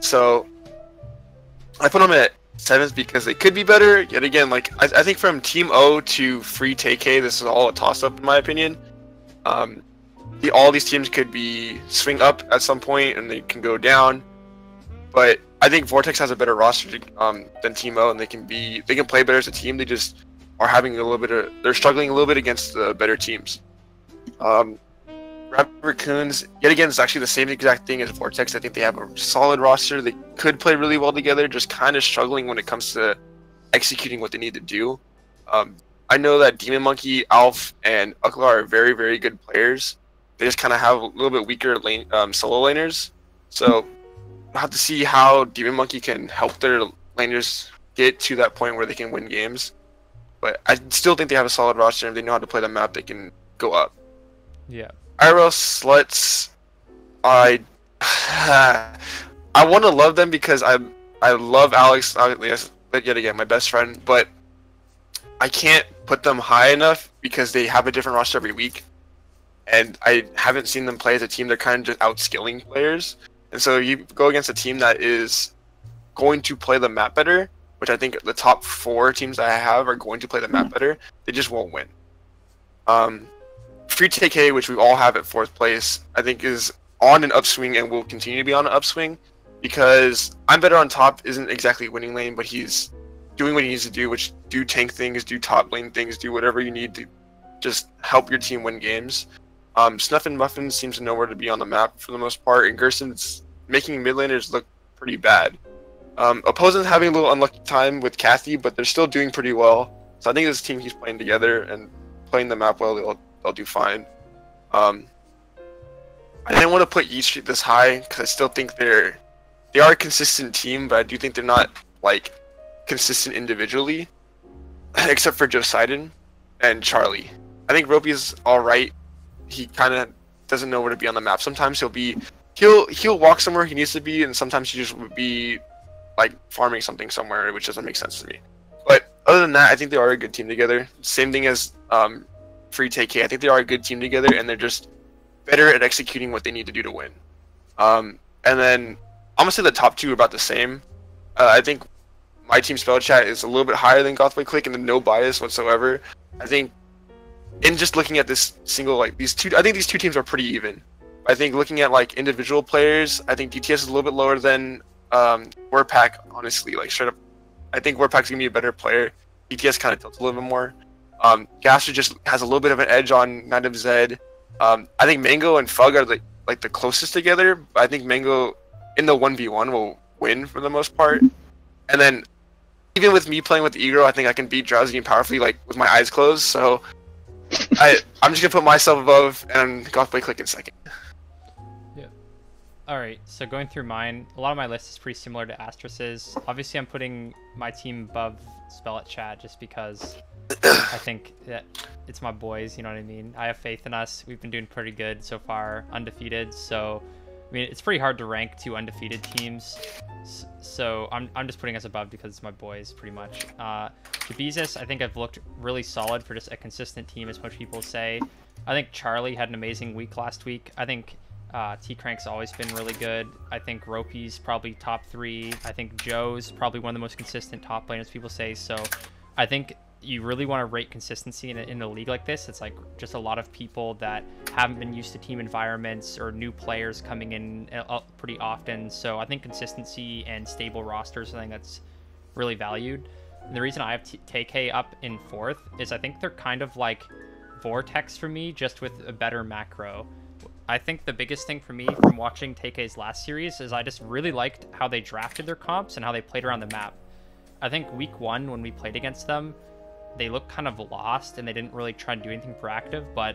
So I put them at 7th because they could be better. Yet again, like I think from Team O to Free TK, this is all a toss-up in my opinion. All these teams could be swing up at some point, and they can go down. But I think Vortex has a better roster than Team O, and they can play better as a team. They just are having they're struggling a little bit against the better teams. Raccoons, yet again, it's actually the same exact thing as Vortex. I think they have a solid roster. They could play really well together, just kind of struggling when it comes to executing what they need to do. I know that Demon Monkey, Alf, and Nuggler are very, very good players. They just kind of have a little bit weaker solo laners. So we'll have to see how Demon Monkey can help their laners get to that point where they can win games. But I still think they have a solid roster, and if they know how to play the map, they can go up. Yeah. IRL Sluts, I want to love them because I love Alex, yet again, my best friend, but I can't put them high enough because they have a different roster every week, and I haven't seen them play as a team. They're kind of just outskilling players, and so you go against a team that is going to play the map better, which I think the top 4 teams that I have are going to play the map better. They just won't win. Free TK, which we all have at 4th place, I think is on an upswing and will continue to be on an upswing, because I'm better on top isn't exactly winning lane, but he's doing what he needs to do, which do tank things, do top lane things, do whatever you need to just help your team win games. Snuff and Muffin seems to know where to be on the map for the most part, and Gerson's making mid laners look pretty bad. Opposing's having a little unlucky time with Kathy, but they're still doing pretty well. So I think this team keeps playing together and playing the map well, they'll do fine. I didn't want to put Yeet Street this high because I still think they are a consistent team, but I do think they're not like consistent individually, except for Josidon and Charlie. I think Ropey's all right. He kind of doesn't know where to be on the map. Sometimes he'll walk somewhere he needs to be, and sometimes he just would be like farming something somewhere, which doesn't make sense to me. But other than that, I think they are a good team together. Same thing as Free TK. I think they are a good team together, and they're just better at executing what they need to do to win. And then I'm gonna say the top 2 are about the same. I think my team spell chat is a little bit higher than Gothboy Click, and no bias whatsoever. I think in just looking at this single, like these two, I think these two teams are pretty even. I think looking at like individual players, I think DTS is a little bit lower than Warpack. Honestly, like straight up, I think Warpack's gonna be a better player. DTS kind of tilts a little bit more. Gaster just has a little bit of an edge on Night of Zed. I think Mango and Fug are the closest together. But I think Mango in the 1v1 will win for the most part. And then even with me playing with the Egro, I think I can beat Drowsy and Powerfully like with my eyes closed. So I'm just gonna put myself above and Gothboy Click in second. Yeah. All right. So going through mine, a lot of my list is pretty similar to Astrus's. Obviously, I'm putting my team above Spell It Chat just because I think that it's my boys. You know what I mean? I have faith in us. We've been doing pretty good so far, undefeated. So, I mean, it's pretty hard to rank 2 undefeated teams. So I'm just putting us above because it's my boys, pretty much. Jabezus, I think I've looked really solid for just a consistent team, as most people say. I think Charlie had an amazing week last week. I think T-Crank's always been really good. I think Ropey's probably top 3. I think Joe's probably one of the most consistent top laners, people say. So I think you really want to rate consistency in a league like this. It's like just a lot of people that haven't been used to team environments or new players coming in pretty often. So I think consistency and stable rosters is something that's really valued. And the reason I have TK up in 4th is I think they're kind of like Vortex for me, just with a better macro. I think the biggest thing for me from watching TK's last series is I just really liked how they drafted their comps and how they played around the map. I think week 1 when we played against them, they looked kind of lost and they didn't really try to do anything proactive, but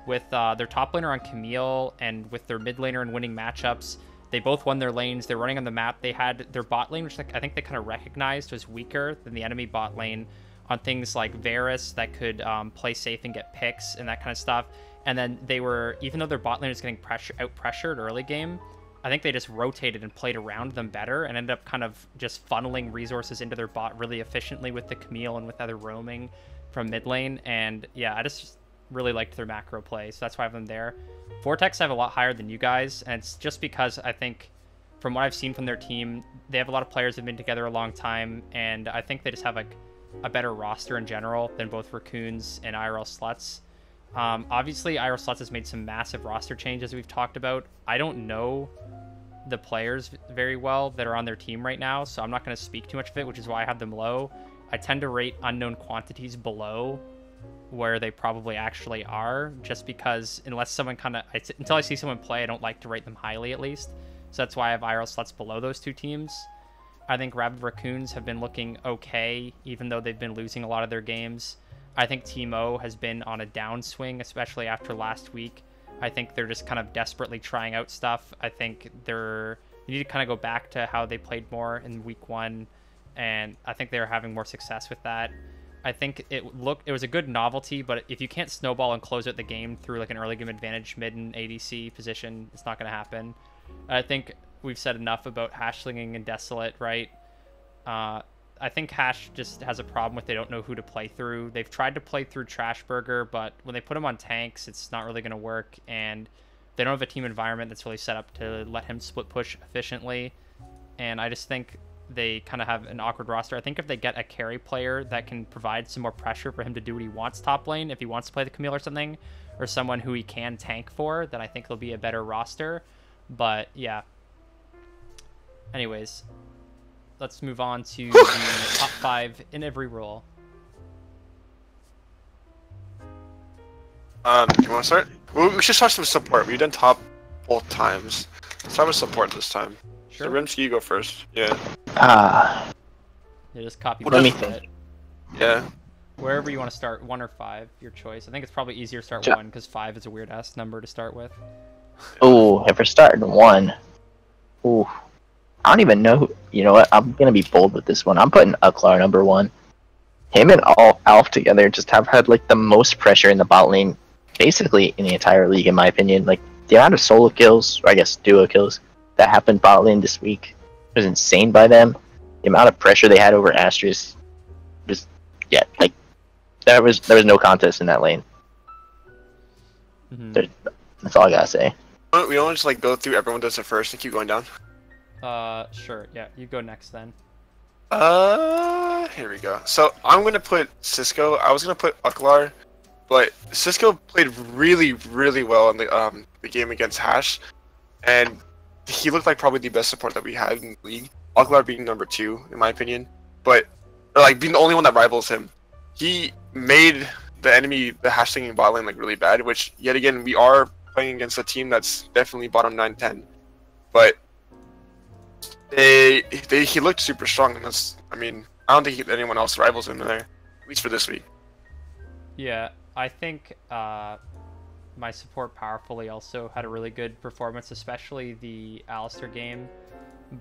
with their top laner on Camille and with their mid laner in winning matchups, they both won their lanes. They're running on the map. They had their bot lane, which I think they kind of recognized was weaker than the enemy bot lane on things like Varus that could play safe and get picks and that kind of stuff. And then they were, even though their bot lane was getting out pressured early game, I think they just rotated and played around them better and ended up kind of just funneling resources into their bot really efficiently with the Camille and with other roaming from mid lane. And yeah, I just really liked their macro play, so that's why I have them there. Vortex I have a lot higher than you guys, and it's just because I think from what I've seen from their team, they have a lot of players that have been together a long time, and I think they just have like a better roster in general than both Raccoons and IRL Sluts. Obviously, IRL Sluts has made some massive roster changes we've talked about. I don't know the players very well that are on their team right now, so I'm not going to speak too much of it, which is why I have them low. I tend to rate unknown quantities below where they probably actually are, just because unless someone until I see someone play, I don't like to rate them highly at least. So that's why I have IRL Sluts below those 2 teams. I think Rabid Raccoons have been looking okay, even though they've been losing a lot of their games. I think Team O has been on a downswing, especially after last week. I think they're just kind of desperately trying out stuff. I think you need to kind of go back to how they played more in week 1, and I think they're having more success with that. I think it was a good novelty, but if you can't snowball and close out the game through like an early game advantage mid and ADC position, it's not going to happen. I think we've said enough about Hashlinging and Desolate, right? I think Hash just has a problem with they don't know who to play through. They've tried to play through Trashburger, but when they put him on tanks, it's not really going to work, and they don't have a team environment that's really set up to let him split push efficiently. And I just think they kind of have an awkward roster. I think if they get a carry player that can provide some more pressure for him to do what he wants top lane, if he wants to play the Camille or something, or someone who he can tank for, then I think it'll be a better roster. But yeah. Anyways, let's move on to the top 5 in every role. You want to start? We should start with support. We've done top both times. Let's start with support this time. Sure. So Rimsky, you go first. Yeah. You just copy Let me paste it. Yeah. Wherever you want to start, 1 or 5, your choice. I think it's probably easier to start Ja- 1 because 5 is a weird ass number to start with. Ooh, if we're starting 1. Ooh. I don't even know who, you know what, I'm gonna be bold with this one. I'm putting Nuggler number 1. Him and Alf together just have had like the most pressure in the bot lane, basically in the entire league, in my opinion. Like the amount of solo kills, or I guess duo kills, that happened bot lane this week was insane by them. The amount of pressure they had over Astrus was, yeah, like there was no contest in that lane. Mm-hmm. That's all I gotta say. We don't just like go through everyone does it first and keep going down. Sure. Yeah, you go next then. Here we go. So I'm gonna put Cisco. I was gonna put Uklar, but Cisco played really, really well in the game against Hash, and he looked like probably the best support that we had in the league. Uklar being number 2 in my opinion, but like being the only one that rivals him. He made the Hash thinking bot lane like really bad, which yet again we are playing against a team that's definitely bottom 9-10, but. He looked super strong, and that's, I mean, I don't think anyone else rivals him there, at least for this week. Yeah, I think my support powerfully also had a really good performance, especially the Alistair game.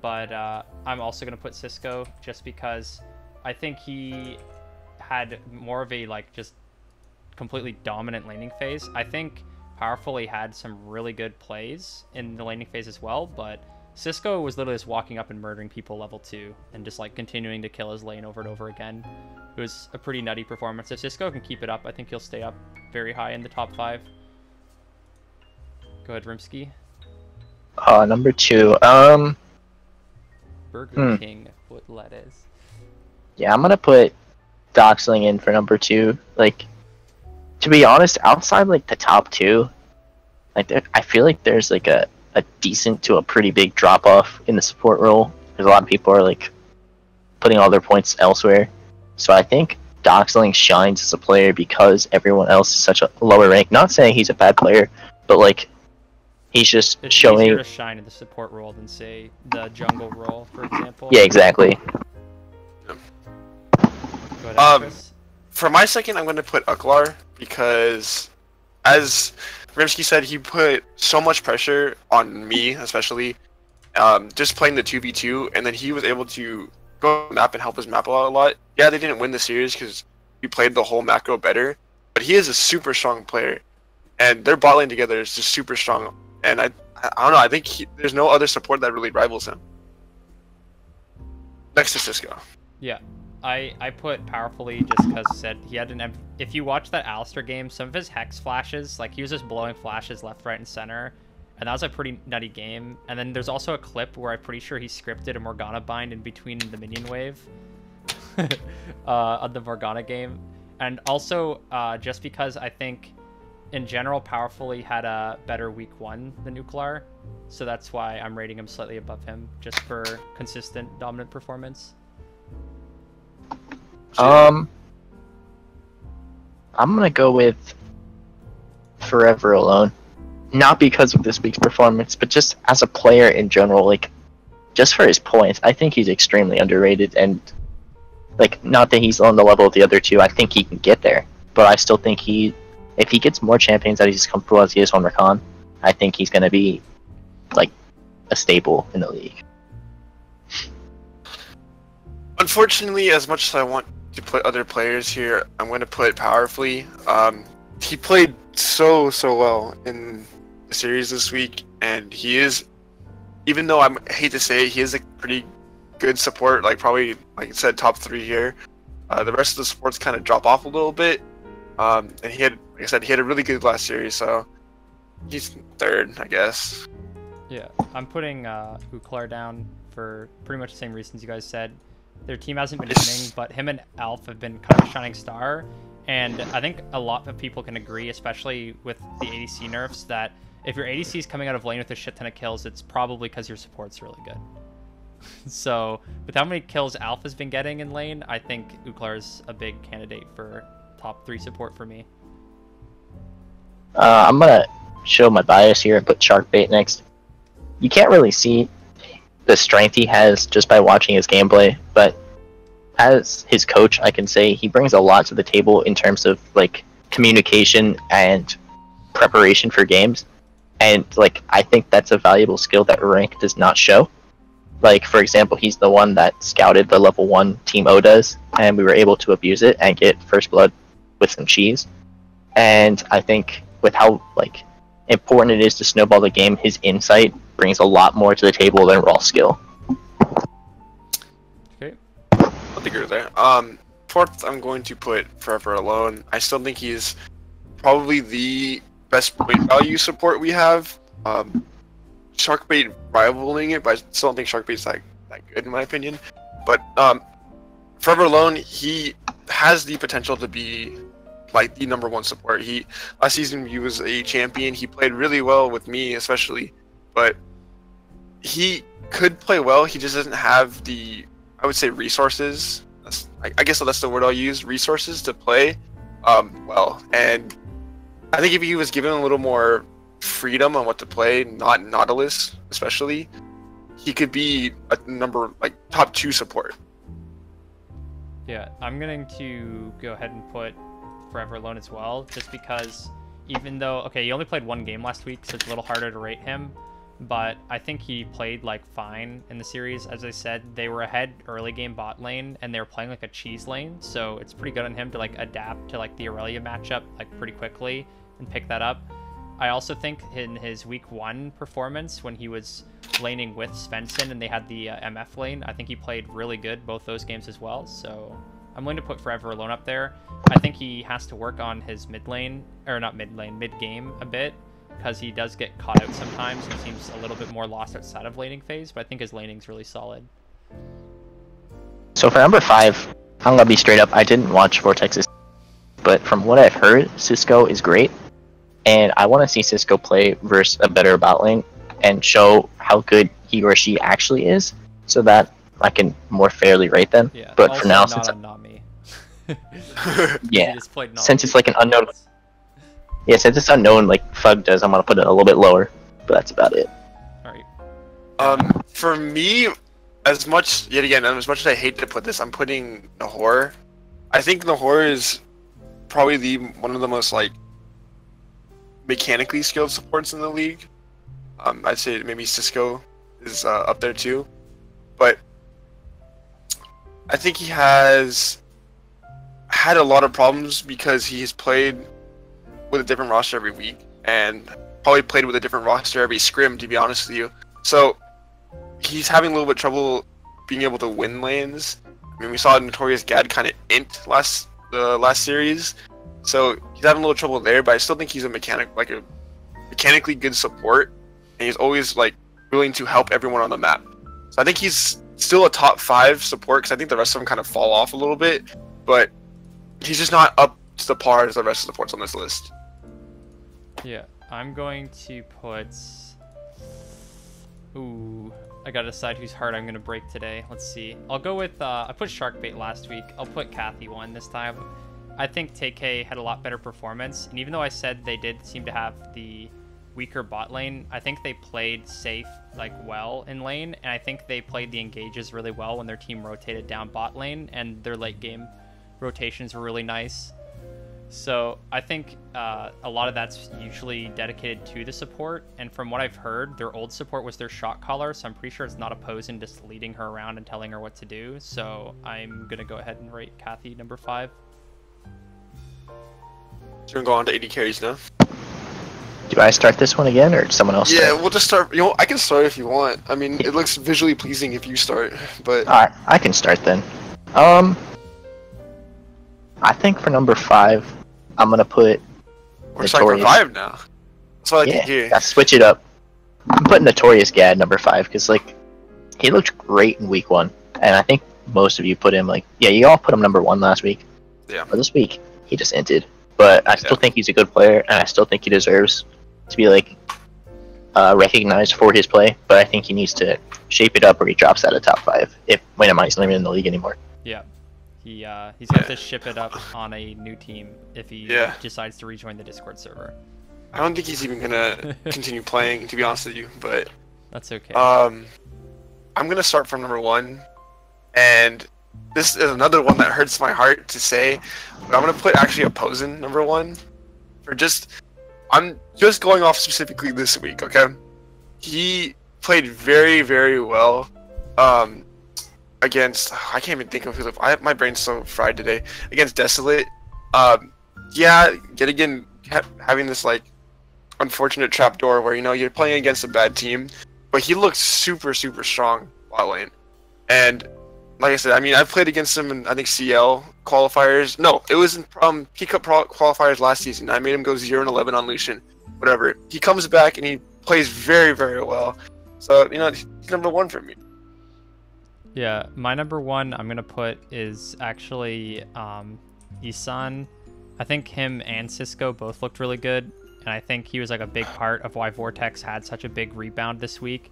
But I'm also going to put Cisco just because I think he had more of a like just completely dominant laning phase. I think powerfully had some really good plays in the laning phase as well, but Cisco was literally just walking up and murdering people level 2 and just like continuing to kill his lane over and over again. It was a pretty nutty performance. If Cisco can keep it up, I think he'll stay up very high in the top 5. Go ahead, Rimsky. Number 2. Burger King, what lettuce? Yeah, I'm gonna put Doxling in for number 2. Like, to be honest, outside like the top 2, like I feel like there's like a decent to a pretty big drop off in the support role, because a lot of people are like putting all their points elsewhere. So I think Doxling shines as a player because everyone else is such a lower rank. Not saying he's a bad player, but like he's just it's showing. Easier to shine in the support role than say the jungle role, for example. Yeah, exactly. Go ahead, Astrus. For my second, I'm going to put Uklar because, as Rimsky said, he put so much pressure on me, especially, just playing the 2v2, and then he was able to go on the map and help his map out a lot. Yeah, they didn't win the series because we played the whole macro better, but he is a super strong player, and their bot lane together is just super strong, and I don't know, I think there's no other support that really rivals him. Next to Cisco. Yeah. I put powerfully just because said he had an if you watch that Alistair game, some of his hex flashes, like he was just blowing flashes left, right, and center, and that was a pretty nutty game. And then there's also a clip where I'm pretty sure he scripted a Morgana bind in between the minion wave on the Morgana game. And also just because I think in general powerfully had a better week 1 than Nuclear, so that's why I'm rating him slightly above him, just for consistent dominant performance. I'm gonna go with Forever Alone. Not because of this week's performance, but just as a player in general, like, just for his points, I think he's extremely underrated, and, like, not that he's on the level of the other 2, I think he can get there, but I still think if he gets more champions that he's as comfortable as he is on Rakan, I think he's gonna be, like, a staple in the league. Unfortunately, as much as I want to put other players here, I'm going to put Powerfully. He played so well in the series this week, and he is, even though I hate to say it, he is a pretty good support, like probably, like I said, top 3 here. The rest of the supports kind of drop off a little bit, and he had, like I said, he had a really good last series, so he's 3rd, I guess. Yeah, I'm putting Uklar down for pretty much the same reasons you guys said. Their team hasn't been winning, but him and Alf have been kind of a shining star. And I think a lot of people can agree, especially with the ADC nerfs, that if your ADC is coming out of lane with a shit ton of kills, it's probably because your support's really good. So with how many kills Alf has been getting in lane, I think Nuggler is a big candidate for top 3 support for me. I'm gonna show my bias here and put Sharkbait next. You can't really see the strength he has just by watching his gameplay, but as his coach, I can say he brings a lot to the table in terms of like communication and preparation for games. And like I think that's a valuable skill that rank does not show. Like for example, he's the one that scouted the level 1 Team O does, and we were able to abuse it and get first blood with some cheese. And I think with how like important it is to snowball the game, his insight brings a lot more to the table than raw skill. Okay. I'll agree with that. Fourth, I'm going to put Forever Alone. I still think he's probably the best point value support we have. Sharkbait rivaling it, but I still don't think Sharkbait's that good in my opinion. But Forever Alone, he has the potential to be like the #1 support. Last season he was a champion. He played really well with me, especially, but he could play well. He just doesn't have the, I would say, resources. I guess that's the word I'll use. Resources to play well. And I think if he was given a little more freedom on what to play, not Nautilus especially, he could be a top 2 support. Yeah, I'm going to go ahead and put Forever Alone as well, just because even though, okay, he only played 1 game last week, so it's a little harder to rate him, but I think he played like fine in the series. As I said, they were ahead early game bot lane, and they were playing like a cheese lane, so it's pretty good on him to like adapt to like the Aurelia matchup like pretty quickly and pick that up. I also think in his week 1 performance, when he was laning with Svensson and they had the MF lane, I think he played really good both those games as well. So I'm willing to put Forever Alone up there. I think he has to work on his mid game a bit, because he does get caught out sometimes and seems a little bit more lost outside of laning phase, but I think his laning's really solid. So for number 5, I'm gonna be straight up, I didn't watch Vortex's, but from what I've heard, Cisco is great. And I want to see Cisco play versus a better bot lane and show how good he or she actually is, so that I can more fairly rate them. Yeah, but for now, since yeah, since it's like an unknown, since it's unknown like Fug does, I'm gonna put it a little bit lower. But that's about it. All right. For me, as much as I hate to put this, I'm putting Nahor. I think Nahor is probably one of the most like mechanically skilled supports in the league. I'd say maybe Cisco is up there too, but I think he has had a lot of problems because he has played with a different roster every week, and probably played with a different roster every scrim, to be honest with you. So he's having a little bit of trouble being able to win lanes. I mean, we saw Notorious Gad kind of int the last series, so he's having a little trouble there. But I still think he's a mechanically good support, and he's always like willing to help everyone on the map. So I think he's still a top 5 support, because I think the rest of them kind of fall off a little bit, but he's just not up to the par as the rest of the supports on this list. Yeah, I'm going to put... Ooh, I gotta decide whose heart I'm gonna break today. Let's see. I'll go with, I put Sharkbait last week. I'll put Kathy 1 this time. I think TK had a lot better performance, and even though I said they did seem to have the weaker bot lane, I think they played safe, like, well in lane, and I think they played the engages really well when their team rotated down bot lane, and their late game rotations were really nice. So I think a lot of that's usually dedicated to the support, and from what I've heard, their old support was their shot caller, so I'm pretty sure it's not opposed in just leading her around and telling her what to do. So I'm gonna go ahead and rate Kathy number 5. So we're gonna go on to AD carries now. Do I start this one again, or someone else? Yeah, start? we'll just start. You know, I can start if you want. I mean, it looks visually pleasing if you start, but... Alright, I can start then. I think for number 5, I'm gonna put we're starting for 5 now. That's what I like to hear. Yeah, switch it up. I'm putting Notorious Gad number 5, because, like, he looked great in week 1, and I think most of you put him like, yeah, you all put him number 1 last week. Yeah. But this week he just entered. But I still think he's a good player, and I still think he deserves to be like recognized for his play. But I think he needs to shape it up, or he drops out of top 5. If wait, he's not even in the league anymore. Yeah. He's going to ship it up on a new team if he decides to rejoin the Discord server. I don't think he's even gonna continue playing, to be honest with you. But that's okay. I'm gonna start from number 1, and this is another one that hurts my heart to say, but I'm gonna put actually opposing number 1 for I'm just going off specifically this week. Okay, he played very, very well. Against, I can't even think of who my brain's so fried today. Against Desolate, yeah, yet again having this like unfortunate trapdoor where you're playing against a bad team, but he looked super, super strong bot lane. And like I said, I mean, I played against him in I think CL qualifiers. No, it was in Peak Cup qualifiers last season. I made him go 0-11 on Lucian. Whatever. He comes back and he plays very, very well. So he's number 1 for me. Yeah, my number 1 I'm gonna put is actually Isan. I think him and Cisco both looked really good, and I think he was like a big part of why Vortex had such a big rebound this week.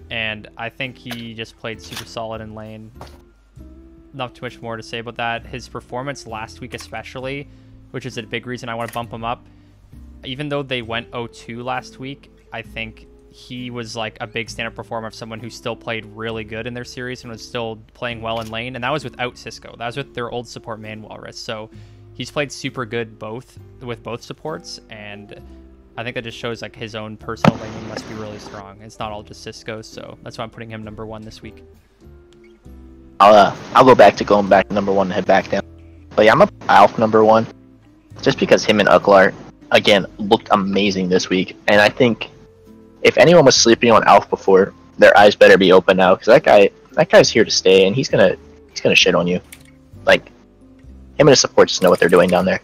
And I think he just played super solid in lane. Not too much more to say about that. His performance last week especially, which is a big reason I want to bump him up. Even though they went 0-2 last week, I think he was like a big stand-up performer of someone who still played really good in their series and was still playing well in lane. And that was without Cisco. That was with their old support Man Walrus. So he's played super good with both supports, and I think that just shows like his own personal laning must be really strong. It's not all just Cisco, so that's why I'm putting him number 1 this week. I'll go back to going back to number 1 and head back down. But yeah, I'm up Alf number 1, just because him and Nuggler again looked amazing this week, and I think if anyone was sleeping on Alf before, their eyes better be open now, because that guy's here to stay, and he's gonna shit on you. Like, him and his support just know what they're doing down there.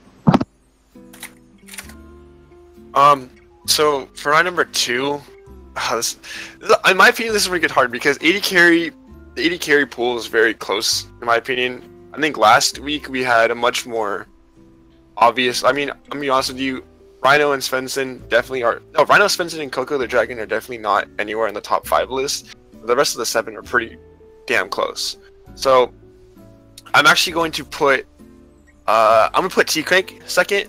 So for my number 2, in my opinion, this is where it gets hard because the AD carry pool is very close, in my opinion. I think last week we had a much more obvious. I mean, I'm gonna be honest with you, Rhino and Svensson definitely are. No, Rhino, Svensson, and Coco the Dragon are definitely not anywhere in the top 5 list. The rest of the 7 are pretty damn close. So I'm actually going to put. I'm gonna put T-Crank second.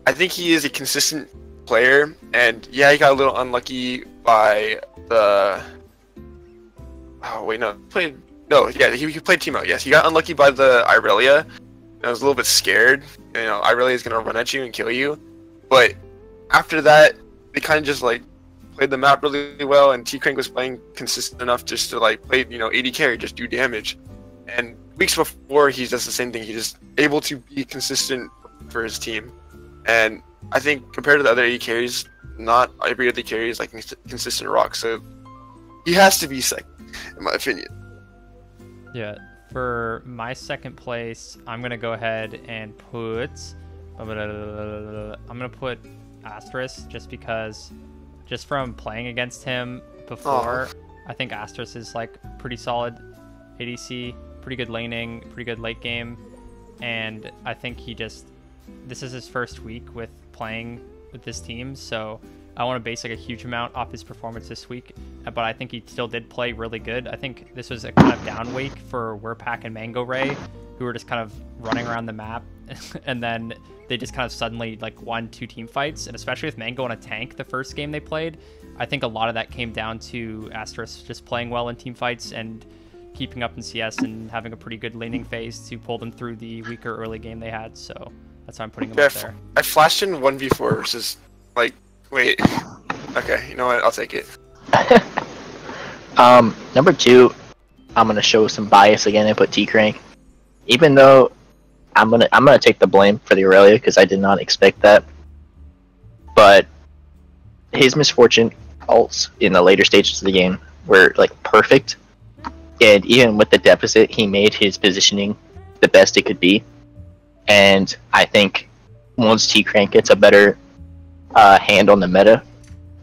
I think he is a consistent player, and yeah, he got a little unlucky by the. Oh wait, no, he played Teemo. Yes, he got unlucky by the Irelia. I was a little bit scared. Irelia is gonna run at you and kill you. But after that, they kind of just like played the map really well, and T-Crank was playing consistent enough just to like play, AD carry, just do damage. And weeks before, he does the same thing. He's just able to be consistent for his team. And I think compared to the other AD carries, not every other carry is like consistent rock. So he has to be second, in my opinion. Yeah, for my second place, I'm gonna go ahead and put. I'm gonna put Astrus just from playing against him before. I think Astrus is like pretty solid ADC, pretty good laning, pretty good late game, and I think this is his first week with playing with this team, so I want to base like a huge amount off his performance this week, but I think he still did play really good. I think this was a kind of down week for Werpack and Mango Ray, who were just kind of running around the map, and then they just kind of suddenly like won 2 team fights, and especially with Mango in a tank the first game they played, I think a lot of that came down to Astrus just playing well in team fights and keeping up in CS and having a pretty good laning phase to pull them through the weaker early game they had, so that's why I'm putting him up there. I flashed in 1v4 versus like, wait, okay, you know what, I'll take it. Number 2, I'm gonna show some bias again and put T-Crank. Even though I'm gonna take the blame for the Aurelia because I did not expect that. But his misfortune ults in the later stages of the game were like perfect, and even with the deficit, he made his positioning the best it could be. And I think once T-Crank gets a better hand on the meta,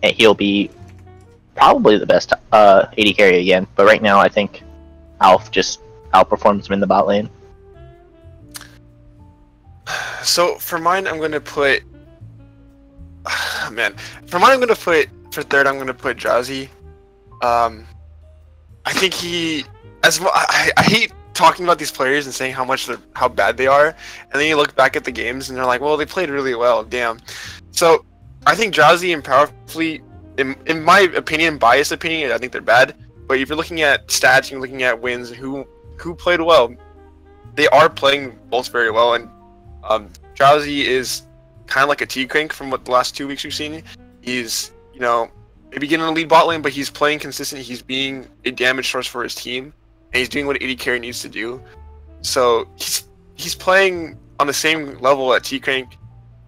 and he'll be probably the best AD carry again. But right now, I think Alf just outperforms him in the bot lane. So for mine, I'm gonna put. Man, for mine, I'm gonna put for third. I'm gonna put Drowsy. I think he, as well, I hate talking about these players and saying how bad they are, and then you look back at the games and they're like, well, they played really well. Damn. So I think Drowsy and Powerfully, in my opinion, biased opinion, I think they're bad. But if you're looking at stats, you're looking at wins, who played well, they are playing both very well. And Drowsy is kind of like a T-Crank from what the last 2 weeks we've seen. He's, maybe getting a lead bot lane, but he's playing consistent. He's being a damage source for his team, and he's doing what AD carry needs to do. So he's playing on the same level that T-Crank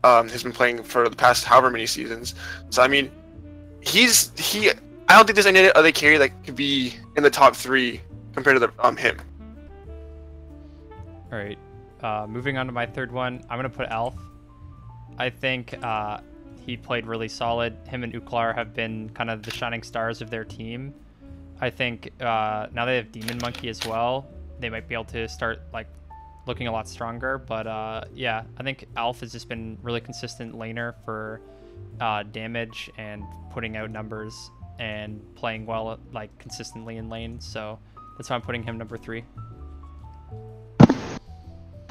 has been playing for the past however many seasons. So I mean, I don't think there's any other carry that could be in the top 3 compared to him. All right, moving on to my third one, I'm gonna put Elf. I think he played really solid. Him and Uklar have been kind of the shining stars of their team. I think now they have Demon Monkey as well, they might be able to start looking a lot stronger. But yeah, I think Alf has just been really consistent laner for damage and putting out numbers and playing well consistently in lane. So that's why I'm putting him number 3.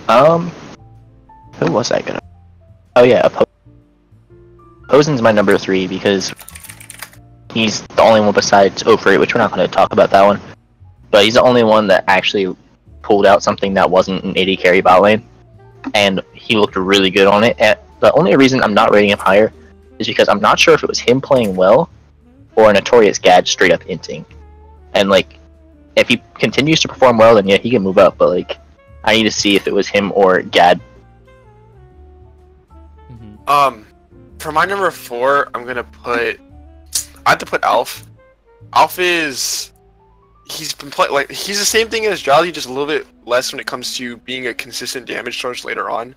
Who was I gonna? Oh yeah, Posen's my number 3 because he's the only one besides Overate, which we're not going to talk about that one. But he's the only one that actually pulled out something that wasn't an AD carry bot lane, and he looked really good on it. And the only reason I'm not rating him higher is because I'm not sure if it was him playing well or a Notorious Gad straight up inting. And if he continues to perform well, then yeah, he can move up. But I need to see if it was him or Gad. For my number 4, I have to put Alf. Alf he's been he's the same thing as Drowsy, just a little bit less when it comes to being a consistent damage source later on.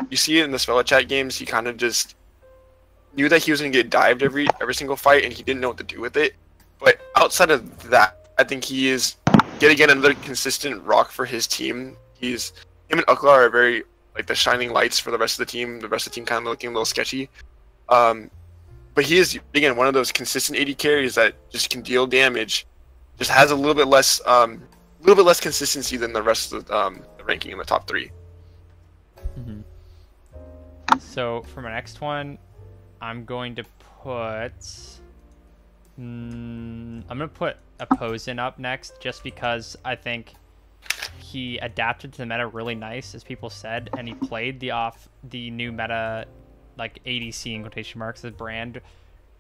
You see it in the Spell Chat games, he kind of just knew that he was going to get dived every single fight, and he didn't know what to do with it. But outside of that, I think he is, yet again, another consistent rock for his team. Him and Nuggler are very the shining lights for the rest of the team. The rest of the team kind of looking a little sketchy. But he is, again, one of those consistent AD carries that just can deal damage. Just has a little bit less consistency than the rest of the ranking in the top 3. So for my next one, I'm going to put Opposin up next, just because I think he adapted to the meta really nice, as people said, and he played the new meta, ADC in quotation marks, the brand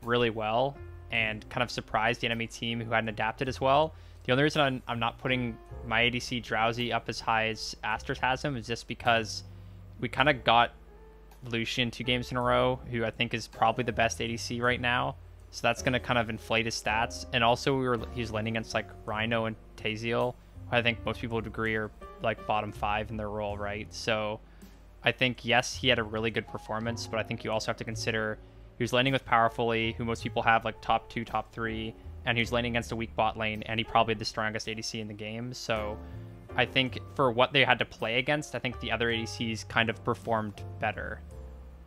really well, and kind of surprised the enemy team who hadn't adapted as well. The only reason I'm not putting my ADC Drowsy up as high as Astrus has him is just because we kind of got Lucian 2 games in a row, who I think is probably the best ADC right now. So that's going to kind of inflate his stats. And also he's laning against Rhino and Taziel, who I think most people would agree are bottom 5 in their role, right? So I think, yes, he had a really good performance, but I think you also have to consider he was laning with Powerfully, who most people have top 2, top 3, and he was laning against a weak bot lane, and he probably had the strongest ADC in the game. So I think for what they had to play against, I think the other ADCs kind of performed better,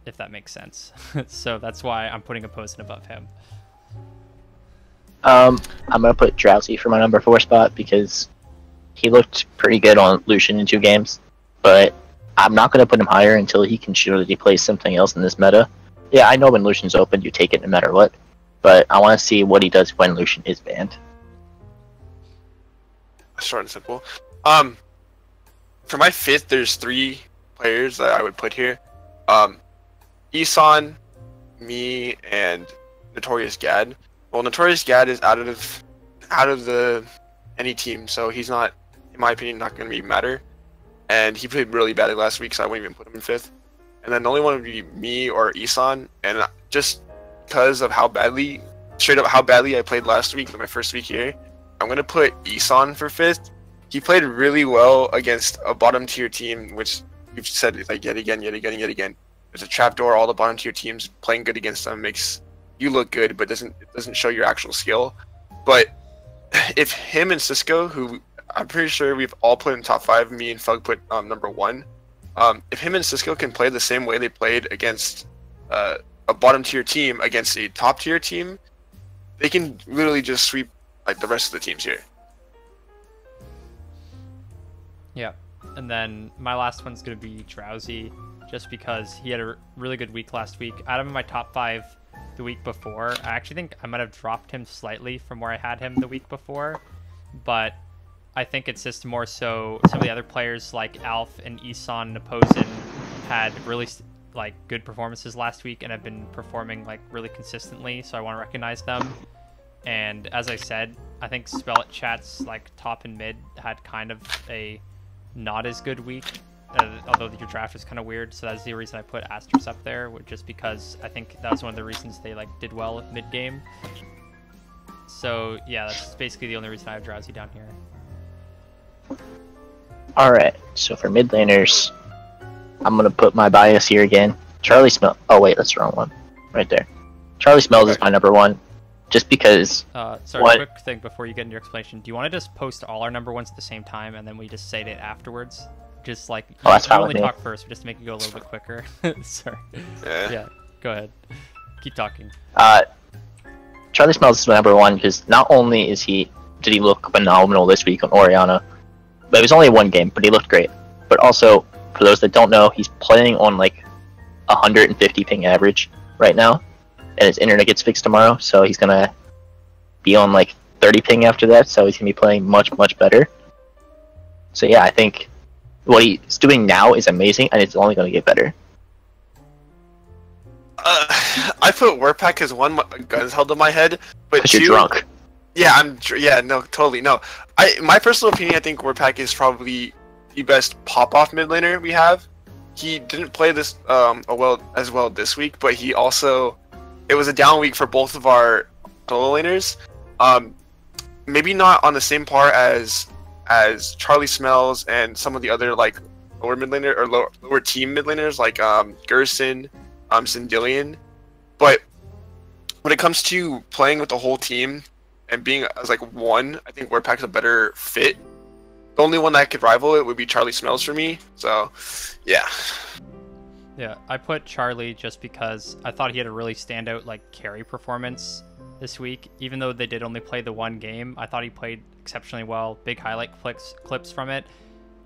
if that makes sense. So that's why I'm putting Opposin above him. I'm going to put Drowsy for my number 4 spot because he looked pretty good on Lucian in 2 games, but I'm not going to put him higher until he can surely play something else in this meta. Yeah, I know when Lucian's open, you take it no matter what, but I want to see what he does when Lucian is banned. Short and simple. For my 5th, there's 3 players that I would put here. Isan, me, and Notorious Gad. Well, Notorious Gad is out of the any team, so he's not, in my opinion, not going to matter. And he played really badly last week, so I wouldn't even put him in 5th. And then the only one would be me or Isan, and just because of straight up how badly I played last week, my first week here, I'm going to put Isan for 5th. He played really well against a bottom tier team, which we've said yet again. There's a trapdoor, all the bottom tier teams playing good against them makes you look good, but it doesn't show your actual skill. But if him and Cisco, who I'm pretty sure we've all put in top 5, me and Fug put number 1. If him and Cisco can play the same way they played against a bottom tier team against a top tier team, they can literally just sweep like the rest of the teams here. Yeah, and then my last one's gonna be Drowsy, just because he had a really good week last week. I had him in my top 5 the week before. I actually think I might have dropped him slightly from where I had him the week before, but I think it's just more so some of the other players like Alf and Isan and Oposin had really like good performances last week and have been performing like really consistently, so I want to recognize them. And as I said, I think Spell It Chat's like top and mid had kind of a not as good week, although your draft was kind of weird, so that's the reason I put Astrus up there, just because I think that was one of the reasons they like did well mid game. So yeah, that's basically the only reason I have Drowsy down here. Alright, so for mid laners, I'm gonna put my bias here again. Charlie Smells. Oh wait, that's the wrong one. Right there. Charlie Smells is my number 1, just because. Sorry, quick thing before you get into your explanation. Do you want to just post all our number 1s at the same time and then we just say it afterwards? Just like you only talk first, but just to make it go a little bit quicker. Sorry. Yeah, go ahead. Keep talking. Charlie Smells is my number 1 because not only did he look phenomenal this week on Orianna, but it was only one game, but he looked great. But also, for those that don't know, he's playing on like 150 ping average right now, and his internet gets fixed tomorrow, so he's gonna be on like 30 ping after that, so he's gonna be playing much better. So yeah, I think what he's doing now is amazing, and it's only gonna get better. I put Warpack as 1, guns held to my head, but 'Cause 2, you're drunk. Yeah, no, totally, no. My personal opinion, I think Warpack is probably the best pop-off mid laner we have. He didn't play this as well this week, but he also, it was a down week for both of our solo laners. Maybe not on the same par as Charlie Smells and some of the other like lower mid laner or lower team mid laners like Gerson, Sindillion, but when it comes to playing with the whole team and being as like one, I think Warpack's a better fit. The only one that could rival it would be Charlie Smells for me. So, yeah. Yeah, I put Charlie just because I thought he had a really standout like carry performance this week. Even though they did only play the one game, I thought he played exceptionally well. Big highlight clips from it.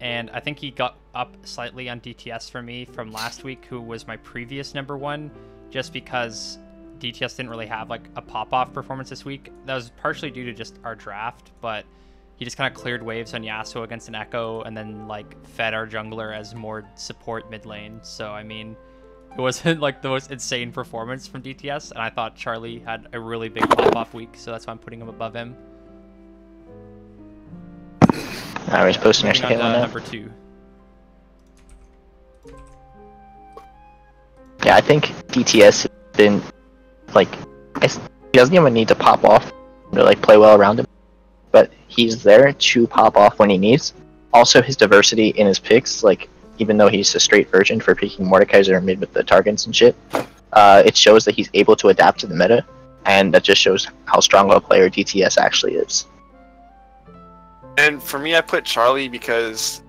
And I think he got up slightly on DTS for me from last week, who was my previous number 1, just because DTS didn't really have like a pop-off performance this week. That was partially due to just our draft, but he just kind of cleared waves on Yasuo against an Echo and then like fed our jungler as more support mid lane. So I mean, it wasn't like the most insane performance from DTS, and I thought Charlie had a really big pop-off week, so that's why I'm putting him above him. I was supposed to actually hit one now. Number 2. Yeah, I think DTS has been like, he doesn't even need to pop off to like play well around him, but he's there to pop off when he needs. Also, his diversity in his picks, like even though he's a straight virgin for picking Mordekaiser mid with the targets and shit, it shows that he's able to adapt to the meta, and that just shows how strong of a player DTS actually is. And for me, I put Charlie because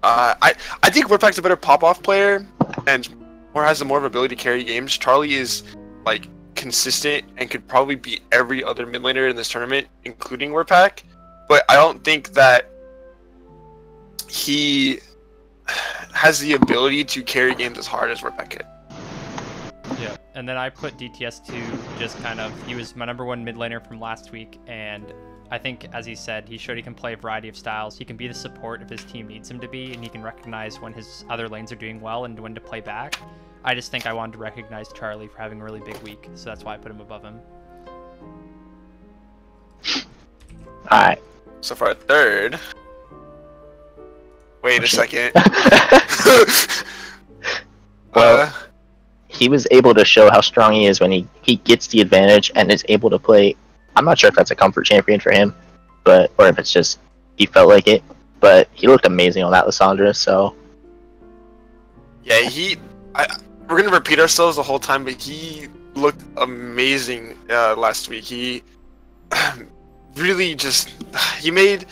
I think Warpack's a better pop-off player and has more of ability to carry games. Charlie is like consistent and could probably beat every other mid laner in this tournament, including Warpack. But I don't think that he has the ability to carry games as hard as Warpack could. Yeah, and then I put DTS 2 just kind of, he was my number 1 mid laner from last week, and I think, as he said, he showed he can play a variety of styles. He can be the support if his team needs him to be, and he can recognize when his other lanes are doing well and when to play back. I just think I wanted to recognize Charlie for having a really big week, so that's why I put him above him. Alright. So for a third... Wait a second. Well, he was able to show how strong he is when he gets the advantage and is able to play. I'm not sure if that's a comfort champion for him, or if it's just he felt like it. But he looked amazing on that Lissandra, so... Yeah, we're going to repeat ourselves the whole time, but he looked amazing last week. He really he made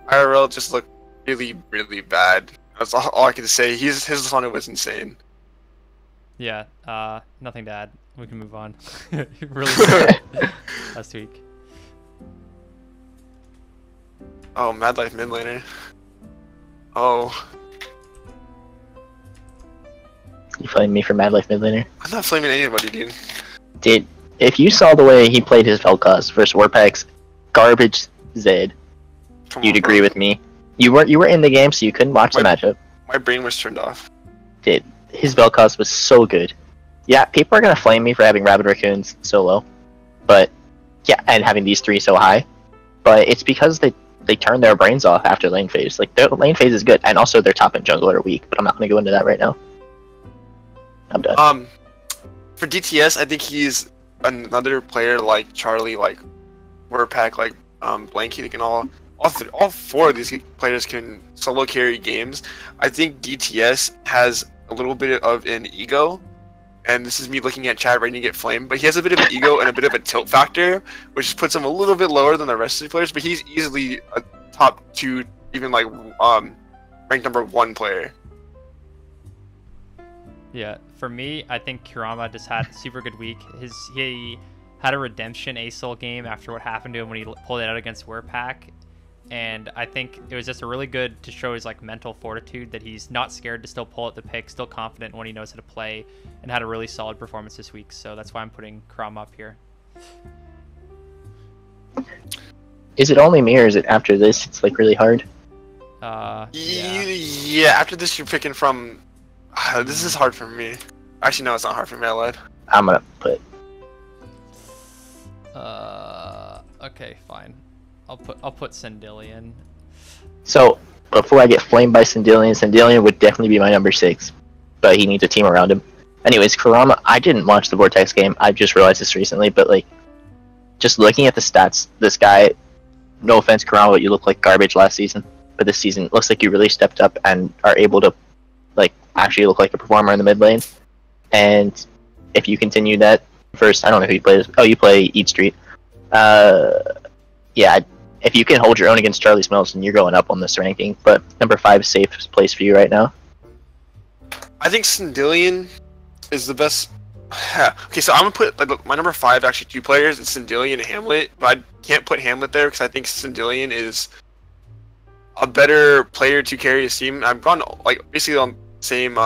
IRL just look really, really bad. That's all I can say. His Sonic was insane. Yeah, nothing to add. We can move on. Really good last week. Oh, Mad Life mid laner. Oh. You flaming me for Mad Life mid laner? I'm not flaming anybody, dude. Dude, if you saw the way he played his Vel'Koz versus Warpack's garbage Zed, you'd agree with me. You were in the game, so you couldn't watch the matchup. My brain was turned off. Dude, his Vel'Koz was so good. Yeah, people are gonna flame me for having Rabid Raccoons so low, but yeah, and having these three so high. But it's because they turn their brains off after lane phase. Like their lane phase is good, and also their top and jungler are weak. But I'm not gonna go into that right now. I'm done. For DTS, I think he's another player like Charlie, like Warpack, like Blanky. They can all four of these players can solo carry games. I think DTS has a little bit of an ego, and this is me looking at Chad ready to get flamed, but he has a bit of an ego and a bit of a tilt factor, which puts him a little bit lower than the rest of the players, but he's easily a top 2, even like ranked number 1 player. Yeah, for me, I think Kurama just had a super good week. He had a redemption ASOL game after what happened to him when he pulled it out against Warpack. And I think it was just a really good to show his like mental fortitude that he's not scared to still pull out the pick, still confident when he knows how to play, and had a really solid performance this week. So that's why I'm putting Kurama up here. Is it only me, or is it after this it's like really hard? Yeah, after this you're picking from... this is hard for me. Actually, no, it's not hard for me, I lied. I'm gonna put... Okay, fine. I'll put Sandillion. So, before I get flamed by Sandillion would definitely be my number 6. But he needs a team around him. Anyways, Kurama, I didn't watch the Vortex game. I just realized this recently, but like, just looking at the stats, this guy, no offense, Kurama, but you look like garbage last season. But this season, it looks like you really stepped up and are able to, like, actually look like a performer in the mid lane. And if you continue that, first, I don't know who you play. Oh, you play Eat Street. Yeah, if you can hold your own against Charlie Smells, then you're going up on this ranking. But number 5 is safe place for you right now. I think Sandillion is the best. Okay, so I'm gonna put like, my number 5 actually 2 players. It's Sandillion and Hamlet, but I can't put Hamlet there because I think Sandillion is a better player to carry his team. I've gone like basically on the same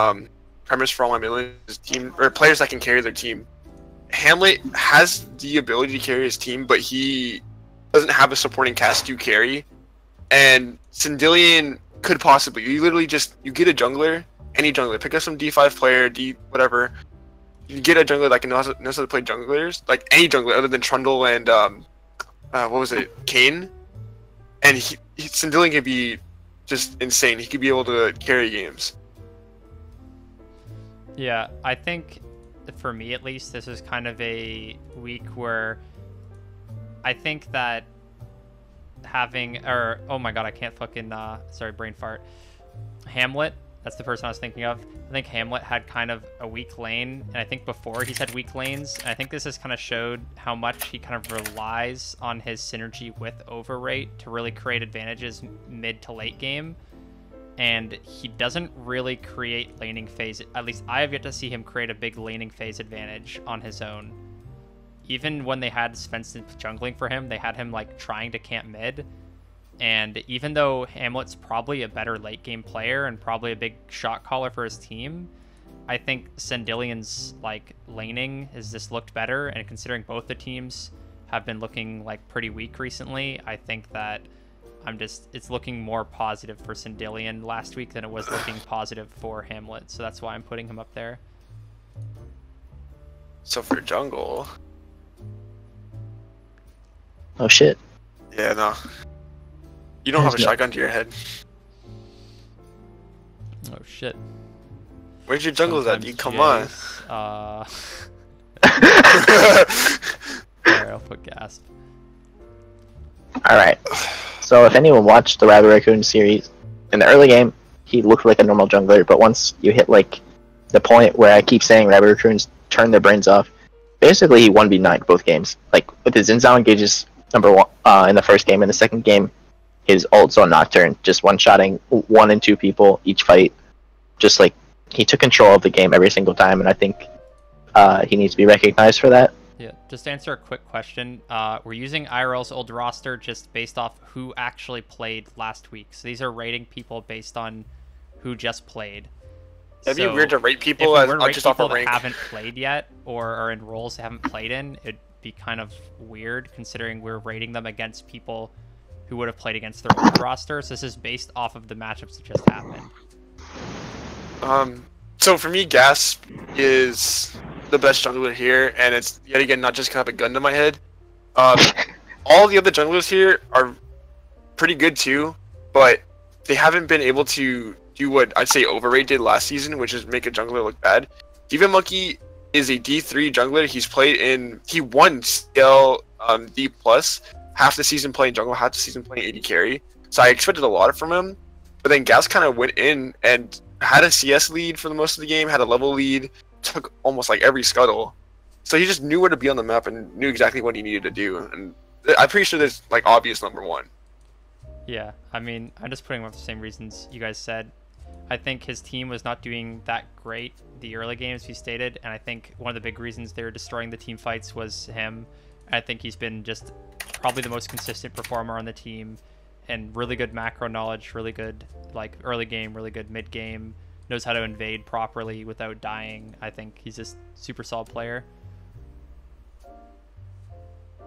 premise for all my millions team or players that can carry their team. Hamlet has the ability to carry his team, but he doesn't have a supporting cast to carry. And Sandillion could possibly, you literally just, you get a jungler, any jungler, pick up some D5 player, D whatever. You get a jungler that can knows how to play junglers, like any jungler other than Trundle and what was it, Kayn. And Sandillion could be just insane. He could be able to carry games. Yeah, I think for me at least, this is kind of a week where I think that having, or oh my god, I can't fucking, sorry, brain fart. Hamlet, that's the person I was thinking of. I think Hamlet had kind of a weak lane, and I think before he's had weak lanes, and I think this has kind of showed how much he kind of relies on his synergy with Overrate to really create advantages mid to late game. And he doesn't really create laning phase. At least I have yet to see him create a big laning phase advantage on his own. Even when they had Svensson jungling for him, they had him like trying to camp mid. And even though Hamlet's probably a better late game player and probably a big shot caller for his team, I think Sandillion's like laning has just looked better. And considering both the teams have been looking like pretty weak recently, I think that it's looking more positive for Sandillion last week than it was looking positive for Hamlet. So that's why I'm putting him up there. So for jungle... Oh shit. Yeah, no. You don't have a shotgun to your head. Oh shit. Where's your jungles at, dude? Come on. Alright, I'll put Gasp. Alright. So if anyone watched the Rabbit Raccoon series, in the early game, he looked like a normal jungler, but once you hit like the point where I keep saying Rabbit Raccoons turn their brains off, basically he 1v9 both games. Like with his Xin Zhao engages number one in the first game. In the second game, his ult's on Nocturne, just one-shotting 1 and 2 people each fight. Just like he took control of the game every single time, and I think he needs to be recognized for that. Yeah, just to answer a quick question. We're using IRL's old roster just based off who actually played last week. So these are rating people based on who just played. It'd be weird to rate people if we as rate just off a people that rank. haven't played yet or are in roles they haven't played in. It'd be kind of weird considering we're rating them against people who would have played against their old roster. So this is based off of the matchups that just happened. So for me, Gas is the best jungler here, and it's yet again not just kind of a gun to my head. All the other junglers here are pretty good too, but they haven't been able to do what I'd say Overrate did last season, which is make a jungler look bad. Diva Monkey is a D3 jungler. He won CL D+, half the season playing jungle, half the season playing AD carry. So I expected a lot from him, but then Gas kind of went in and had a CS lead for the most of the game, had a level lead, took almost like every scuttle. So he just knew where to be on the map and knew exactly what he needed to do. And I'm pretty sure there's like obvious number one. Yeah, I mean, I'm just putting him up the same reasons you guys said. I think his team was not doing that great the early games he stated, and I think one of the big reasons they were destroying the team fights was him. I think he's been just probably the most consistent performer on the team, and really good macro knowledge, really good like early game, really good mid game, knows how to invade properly without dying. I think he's just super solid player.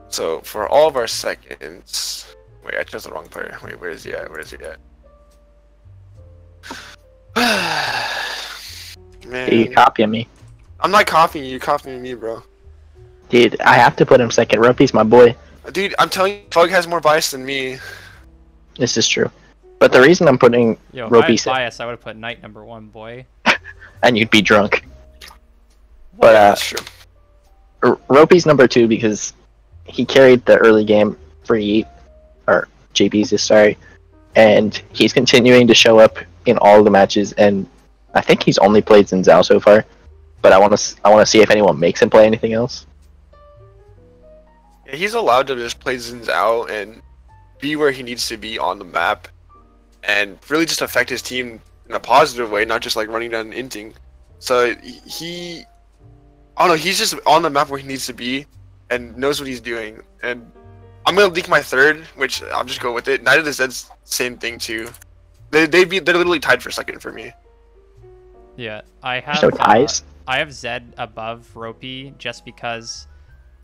So for all of our seconds, wait, I chose the wrong player. Wait, where is he at? Man, You copying me. I'm not copying you. You're copying me, bro. Dude, I have to put him second. Rumpy's my boy. Dude, I'm telling you, Fug has more bias than me. This is true. But the reason I'm putting Yo, if I Ropey had bias, I would have put Knight number 1, boy. and you'd be drunk. But But that's true. Ropey's number 2 because he carried the early game for Yeet, or JB's, sorry, and he's continuing to show up in all the matches. And I think he's only played Xin Zhao so far, but I want to see if anyone makes him play anything else. Yeah, he's allowed to just play Xin Zhao and be where he needs to be on the map, and really just affect his team in a positive way, not just like running down and inting. So I don't know, he's just on the map where he needs to be and knows what he's doing. And I'm gonna leak my third, which I'll just go with it. Night of the Zed's same thing too. They're literally tied for second for me. Yeah, I have So ties. I have Zed above Ropey just because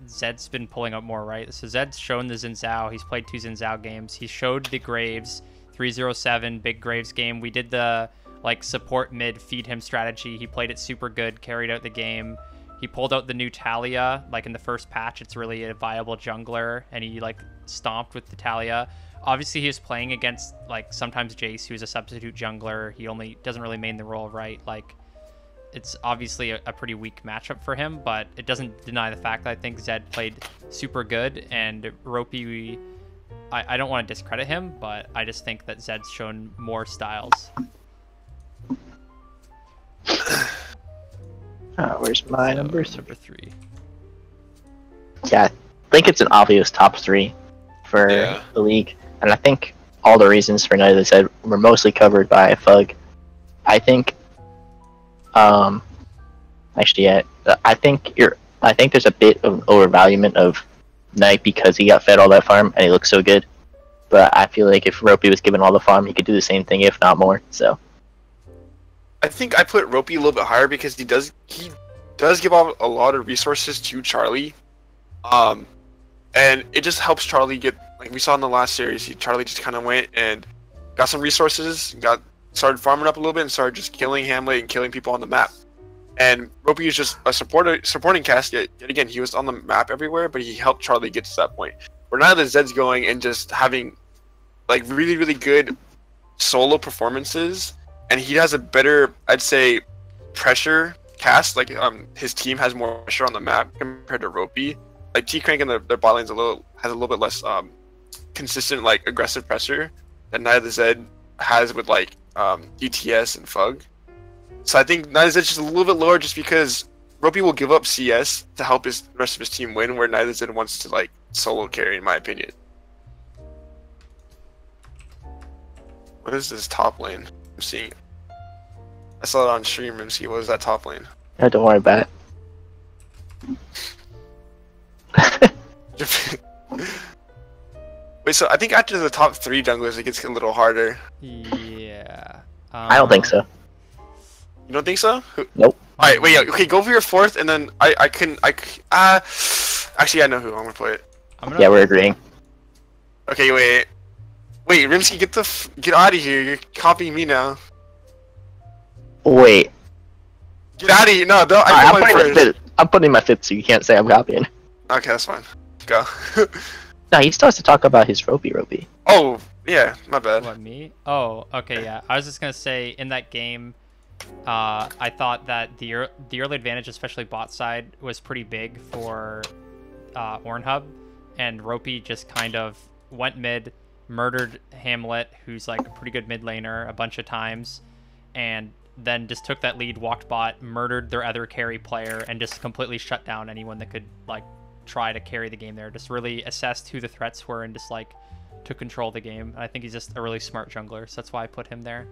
Zed's been pulling up more, right? So Zed's shown the Xin Zhao. He's played 2 Xin Zhao games. He showed the Graves 307 big Graves game. We did the like support mid feed him strategy. He played it super good, carried out the game. He pulled out the new Talia like in the first patch. It's really a viable jungler, and he like stomped with the Talia. Obviously, he was playing against like sometimes Jace, who's a substitute jungler. He only doesn't really main the role, right? Like, it's obviously a pretty weak matchup for him, but it doesn't deny the fact that I think Zed played super good, and Ropey, I don't want to discredit him, but I just think that Zed's shown more styles. Where's my number 3? Number 3. Yeah, I think it's an obvious top 3 for the league, and I think all the reasons for Night of the Zed were mostly covered by Fug. I think, actually, yeah, I think there's a bit of overvaluement of Knight because he got fed all that farm and he looks so good. But I feel like if Ropey was given all the farm, he could do the same thing, if not more. So I think I put Ropey a little bit higher because he does give off a lot of resources to Charlie, and it just helps Charlie get, like we saw in the last series. Charlie just kind of went and got some resources, started farming up a little bit, and started just killing Hamlet and killing people on the map. And Ropey is just a supporting cast. Yet again, he was on the map everywhere, but he helped Charlie get to that point. Where now that Zed's going and just having like really, really good solo performances, and he has a better, I'd say, pressure cast. Like his team has more pressure on the map compared to Ropey. Like T-Crank and their bot lane's has a little bit less consistent, like aggressive pressure than Night of the Zed has with like ETS and Fug. So I think Night of the Zed's just a little bit lower just because Ropey will give up CS to help the rest of his team win, where neither Zed wants to like solo carry, in my opinion. What is this top lane? I'm seeing. I saw it on stream. Rimsky. What is that top lane? Yeah, don't worry about it. Wait, so I think after the top 3 junglers, it gets a little harder. Yeah. I don't think so. You don't think so? Nope. All right, wait, yeah, okay, go for your 4th, and then actually, I know who I'm gonna play it. Yeah, we're agreeing. Okay, wait, Rimsky, get out of here. You're copying me now. Wait. Get out of here. No, don't. I'm putting my 5th, so you can't say I'm copying. Okay, that's fine. Go. No, he still has to talk about his ropey. Oh, yeah, my bad. What, me? Oh, okay, yeah. I was just gonna say, in that game, I thought that the early advantage, especially bot side, was pretty big for Ornhub, and Ropey just kind of went mid, murdered Hamlet, who's like a pretty good mid laner, a bunch of times, and then just took that lead, walked bot, murdered their other carry player, and just completely shut down anyone that could like try to carry the game there. Just really assessed who the threats were and just like took control of the game. And I think he's just a really smart jungler, so that's why I put him there.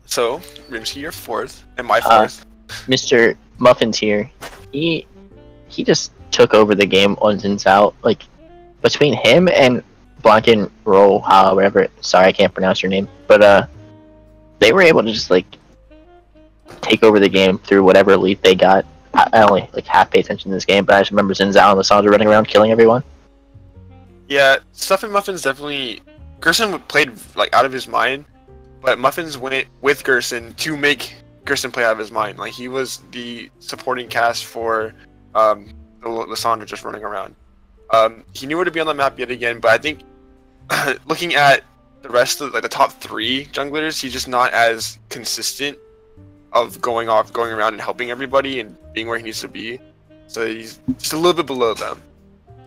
So, Rimsky, you're 4th, and my 4th. Mr. Muffins here, he just took over the game on Zin's out. Like, between him and Blanken Ro, whatever, sorry I can't pronounce your name, but they were able to just like take over the game through whatever lead they got. I only like half pay attention to this game, but I just remember Zin's out and Lissandra running around killing everyone. Yeah, Stuff and Muffins definitely. Gerson played like out of his mind, but Muffins went with Gerson to make Gerson play out of his mind. Like he was the supporting cast for Lissandra just running around. He knew where to be on the map yet again, but I think looking at the rest of like the top 3 junglers, he's just not as consistent of going around and helping everybody and being where he needs to be. So he's just a little bit below them.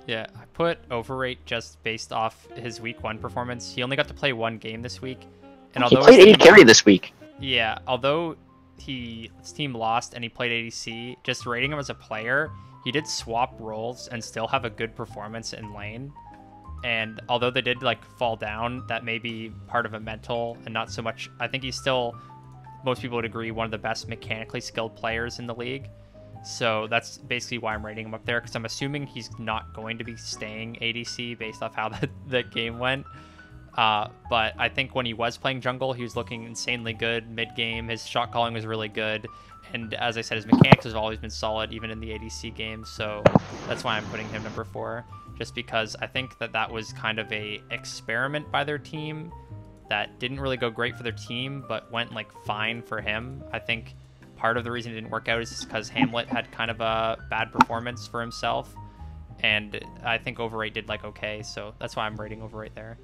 Yeah, I put overrate just based off his week 1 performance. He only got to play 1 game this week, and although he played AD carry this week. Yeah, although his team lost and he played ADC, just rating him as a player, he did swap roles and still have a good performance in lane. And although they did like fall down, that may be part of a mental and not so much. I think he's still, most people would agree, one of the best mechanically skilled players in the league. So that's basically why I'm rating him up there, because I'm assuming he's not going to be staying ADC based off how the game went. But I think when he was playing jungle, he was looking insanely good mid-game. His shot calling was really good. And as I said, his mechanics has always been solid, even in the ADC games. So that's why I'm putting him number 4, just because I think that was kind of a experiment by their team that didn't really go great for their team, but went like fine for him. I think part of the reason it didn't work out is because Hamlet had kind of a bad performance for himself, and I think Overrate did like okay, so that's why I'm rating Overrate there.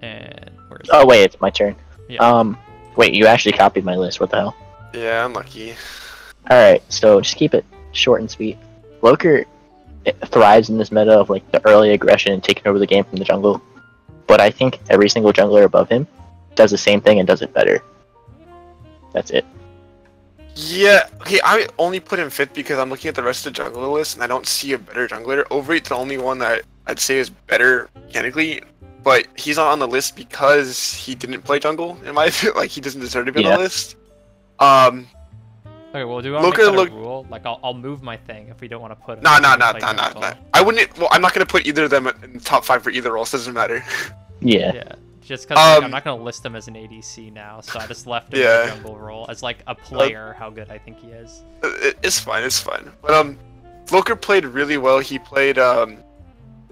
And where's Oh wait, it's my turn. Yeah. Wait, you actually copied my list. What the hell? Yeah, unlucky. All right, so just keep it short and sweet. Loker thrives in this meta of like the early aggression and taking over the game from the jungle, but I think every single jungler above him does the same thing and does it better. That's it. Yeah, okay, I only put him 5th because I'm looking at the rest of the jungler list and I don't see a better jungler. Overrate's the only one that I'd say is better mechanically, but he's not on the list because he didn't play jungle, in my opinion. Like, he doesn't deserve to be on the list. Okay, well, do you want to make that a rule? Like, I'll move my thing if we don't want to put him. Nah. I wouldn't, well, I'm not going to put either of them in the top 5 for either role, so it doesn't matter. Yeah, just because I'm not going to list him as an ADC now, so I just left him in the jungle role as, like, a player, how good I think he is. It's fine. But, Floker played really well. He played,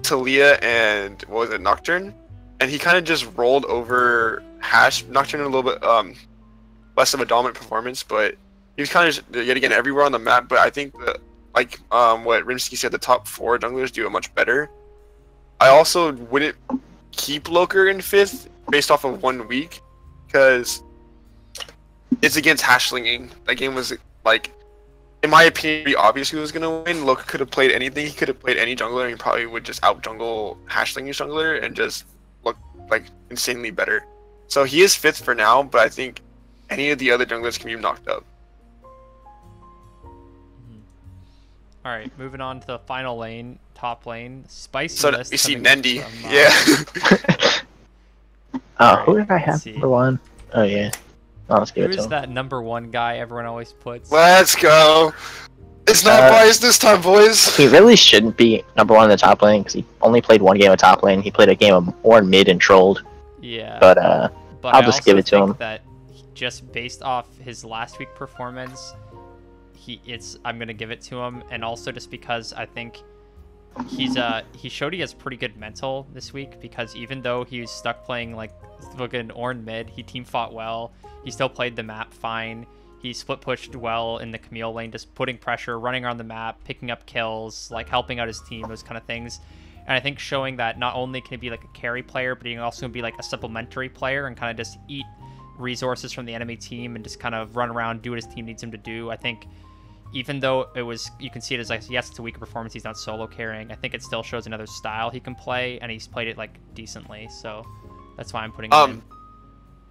Talia and, what was it, Nocturne? And he kind of just rolled over Hash. Nocturne a little bit, less of a dominant performance, but he was kind of yet again everywhere on the map. But I think that, like what Rimsky said, the top 4 junglers do it much better. I also wouldn't keep Loker in 5th based off of 1 week because it's against Hashlinging. That game was like, in my opinion, pretty obvious who was gonna win. Loker could have played anything. He could have played any jungler, and he probably would just out jungle Hashlinging's jungler and just look like insanely better. So he is 5th for now, but I think any of the other junglers can be knocked up. All right, moving on to the final lane, top lane, spicy So list. you see coming Nendi, from, yeah. Who did I have see. number 1? Oh yeah. Oh, let's give Who it to is him. that number 1 guy everyone always puts? Let's go. It's not biased this time, boys. He really shouldn't be number 1 in the top lane because he only played 1 game of top lane. He played a game of more mid and trolled. Yeah. But But I'll I just give also it to think him. that just based off his last week performance, I'm gonna give it to him, and also just because I think he showed he has pretty good mental this week, because even though he was stuck playing like fucking Ornn mid, he team fought well. He still played the map fine. He split pushed well in the Camille lane, just putting pressure, running around the map, picking up kills, like helping out his team, those kind of things. And I think showing that not only can he be like a carry player, but he can also be like a supplementary player and kind of just eat resources from the enemy team and just kind of run around, do what his team needs him to do. I think even though you can see it as like, yes, it's a weaker performance, he's not solo carrying, I think it still shows another style he can play, and he's played it like decently. So that's why I'm putting him in.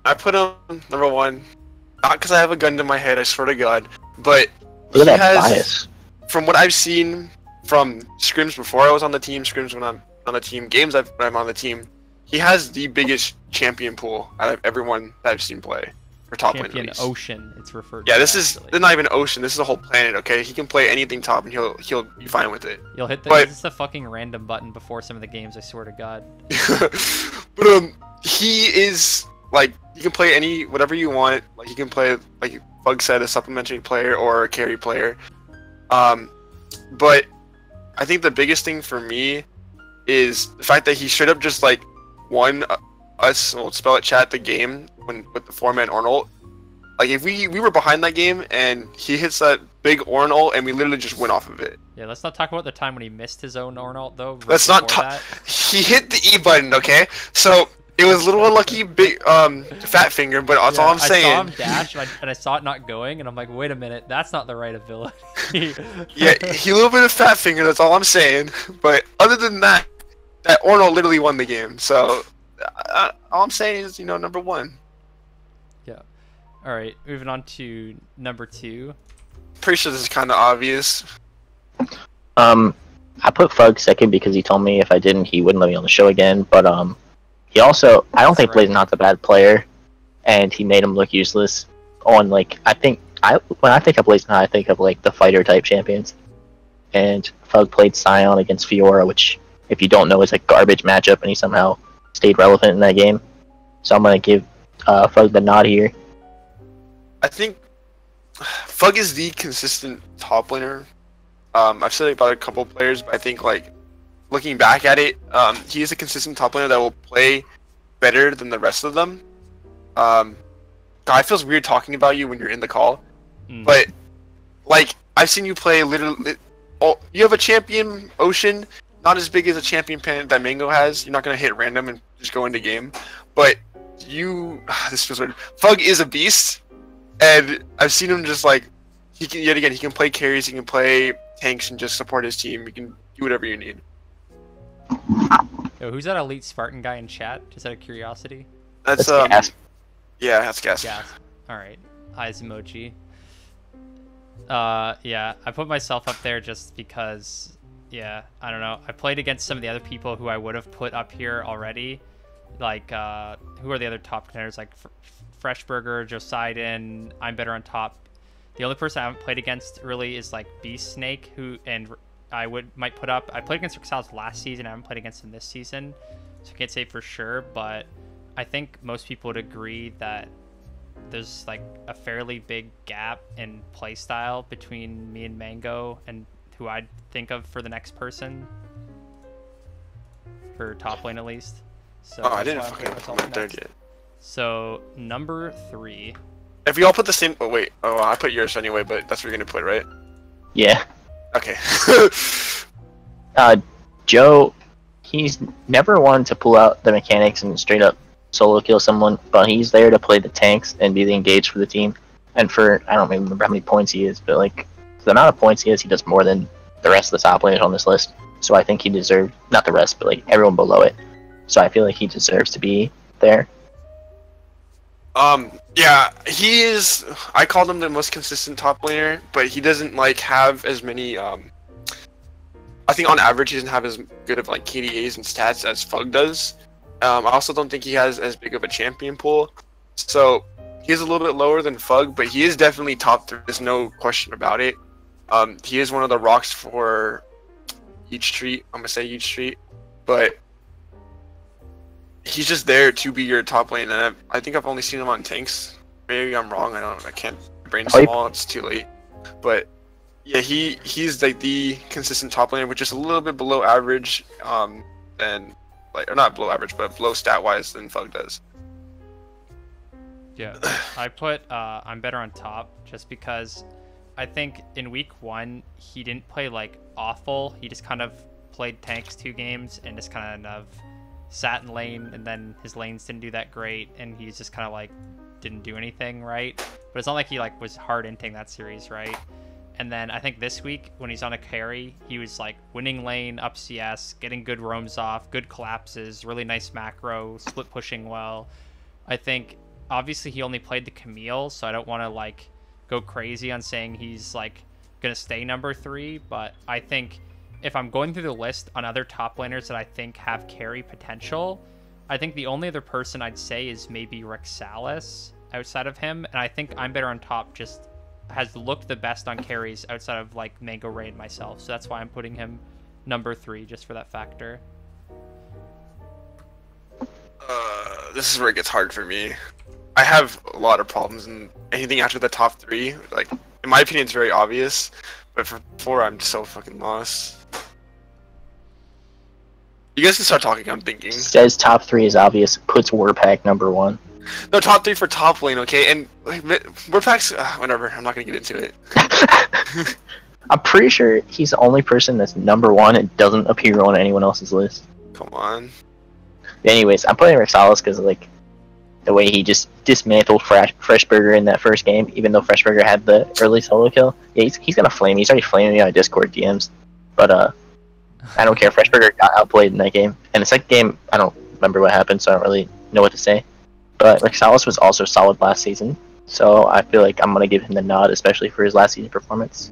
I put him number 1, not because I have a gun to my head, I swear to God, but Look he at that has, bias. from what I've seen from scrims before I was on the team, scrims when I'm on the team, games when I'm on the team, he has the biggest champion pool out of everyone that I've seen play for top lane. Champion Ocean, it's referred Yeah, to. this is not even Ocean. This is a whole planet. Okay, he can play anything top, and he'll be fine with it. You'll hit But- this is a fucking random button before some of the games, I swear to God. But he is like, you can play whatever you want. Like, you can play, like Bug said, a supplementary player or a carry player. But I think the biggest thing for me is the fact that he straight up just like won us, we'll spell it chat, the game with the 4-man Ornn ult. Like, if we were behind that game and he hits that big Ornn ult and we literally just went off of it. Yeah, let's not talk about the time when he missed his own Ornn ult though. Let's not talk. He hit the E button, okay? So it was a little unlucky, big fat finger, but that's all I'm saying. I saw him dash, and I saw it not going, and I'm like, wait a minute, that's not the right ability. Yeah, he a little bit of fat finger. That's all I'm saying. But other than that, that Ornn ult literally won the game. So all I'm saying is, number 1. Yeah. All right, moving on to number 2. Pretty sure this is kind of obvious. I put Fug second because he told me if I didn't, he wouldn't let me on the show again. But he also, I don't think right. Blazington's a bad player, and he made him look useless. On like, when I think of Blazington, I think of like the fighter type champions. And Fug played Scion against Fiora, which, if you don't know, is a garbage matchup, and he somehow stayed relevant in that game. So I'm gonna give Fug the nod here. I think Fug is the consistent top laner. I've said it about a couple players, but I think, like, looking back at it, he is a consistent top laner that will play better than the rest of them. God, it feels weird talking about you when you're in the call, but like, I've seen you play literally. Oh, you have a champion Ocean, not as big as a champion pennant that Mango has. You're not gonna hit random and just go into game, but this feels weird. Fug is a beast, and I've seen him just like, he can play carries, he can play tanks, and just support his team. You can do whatever you need. Yo, who's that elite Spartan guy in chat? Just out of curiosity. That's Gas. Yeah, that's gas. Yeah. All right. Eyes emoji. Yeah, I put myself up there just because. Yeah, I don't know. I played against some of the other people who I would have put up here already. Like, who are the other top contenders? Like Freshburger, Josidon. I'm better on top. The only person I haven't played against really is like Beast Snake, I might put up. I played against Rexalis last season. I haven't played against him this season, so I can't say for sure. But I think most people would agree that there's like a fairly big gap in play style between me and Mango and who I'd think of for the next person for top lane at least. So I didn't that's why I'm fucking putting put myself third next. yet. So number 3. If we all put the same, I put yours anyway, but that's what you're gonna put, right? Yeah. Okay. Joe, he's never one to pull out the mechanics and straight up solo kill someone, but he's there to play the tanks and be the engaged for the team. And for, I don't remember how many points he is, but like, for the amount of points he has, he does more than the rest of the top laners on this list. So I think he deserved, not the rest, but like everyone below it. so I feel like he deserves to be there. Yeah, he is. I called him the most consistent top laner, but he doesn't like have as many. I think on average he doesn't have as good of like KDAs and stats as Fug does. I also don't think he has as big of a champion pool, so he is a little bit lower than Fug, but he is definitely top 3. There's no question about it. He is one of the rocks for each treat. I'm gonna say each treat, but he's just there to be your top lane, and I think I've only seen him on tanks. Maybe I'm wrong. I can't. My brain's small. It's too late. But yeah, he's like the consistent top laner, which is a little bit below average, than or not below average, but below stat wise than Fug does. Yeah, I put I'm better on top just because I think in week 1 he didn't play like awful. He just kind of played tanks 2 games and just kind of sat in lane, and then his lanes didn't do that great, and he's just kind of like didn't do anything right. But it's not like he like was hard inting that series, right? And then I think this week when he's on a carry, he was like winning lane, up CS, getting good roams off, good collapses, really nice macro, split pushing well. I think obviously he only played the Camille, so I don't want to like go crazy on saying he's like gonna stay number 3, but I think if I'm going through the list on other top laners that I think have carry potential, I think the only other person I'd say is maybe Rexalis outside of him, and I think I'm better on top just has looked the best on carries outside of like Mango Ray and myself, so that's why I'm putting him number 3 just for that factor. This is where it gets hard for me. I have a lot of problems, and anything after the top 3, like in my opinion, it's very obvious. But for 4, I'm so fucking lost. You guys can start talking. I'm thinking. Says top 3 is obvious. Puts Warpack number 1. No, top 3 for top lane, okay? And like, Warpack's whatever. I'm not gonna get into it. I'm pretty sure he's the only person that's number 1 and doesn't appear on anyone else's list. Come on. Anyways, I'm putting Rexalis because like the way he just dismantled Freshburger in that first game, even though Freshburger had the early solo kill. Yeah, he's gonna flame. He's already flaming me on Discord DMs. But I don't care. Freshburger got outplayed in that game. And the second game, I don't remember what happened, so I don't really know what to say. But Rexalis was also solid last season, so I feel like I'm gonna give him the nod, especially for his last season performance.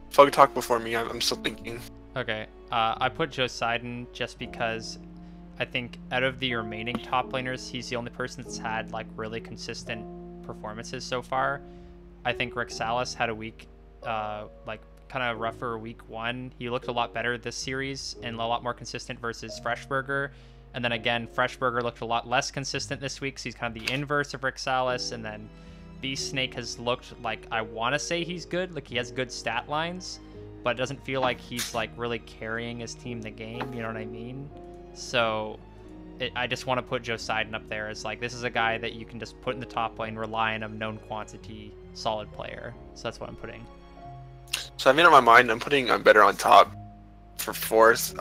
Fug talk before me. I'm still thinking. Okay, I put Joseidon just because I think out of the remaining top laners, he's the only person that's had like really consistent performances so far. I think Rexalis had a week, like kind of rougher week 1. He looked a lot better this series and a lot more consistent versus Freshburger. And then again, Freshburger looked a lot less consistent this week, so he's kind of the inverse of Rexalis. And then Beast Snake has looked like, I want to say he's good, like he has good stat lines, but it doesn't feel like he's like really carrying his team the game, you know what I mean? So I just want to put Joseidon up there as like, this is a guy that you can just put in the top lane, rely on him, known quantity, solid player. So that's what I'm putting. So I made up my mind. I'm putting better on top for 4th.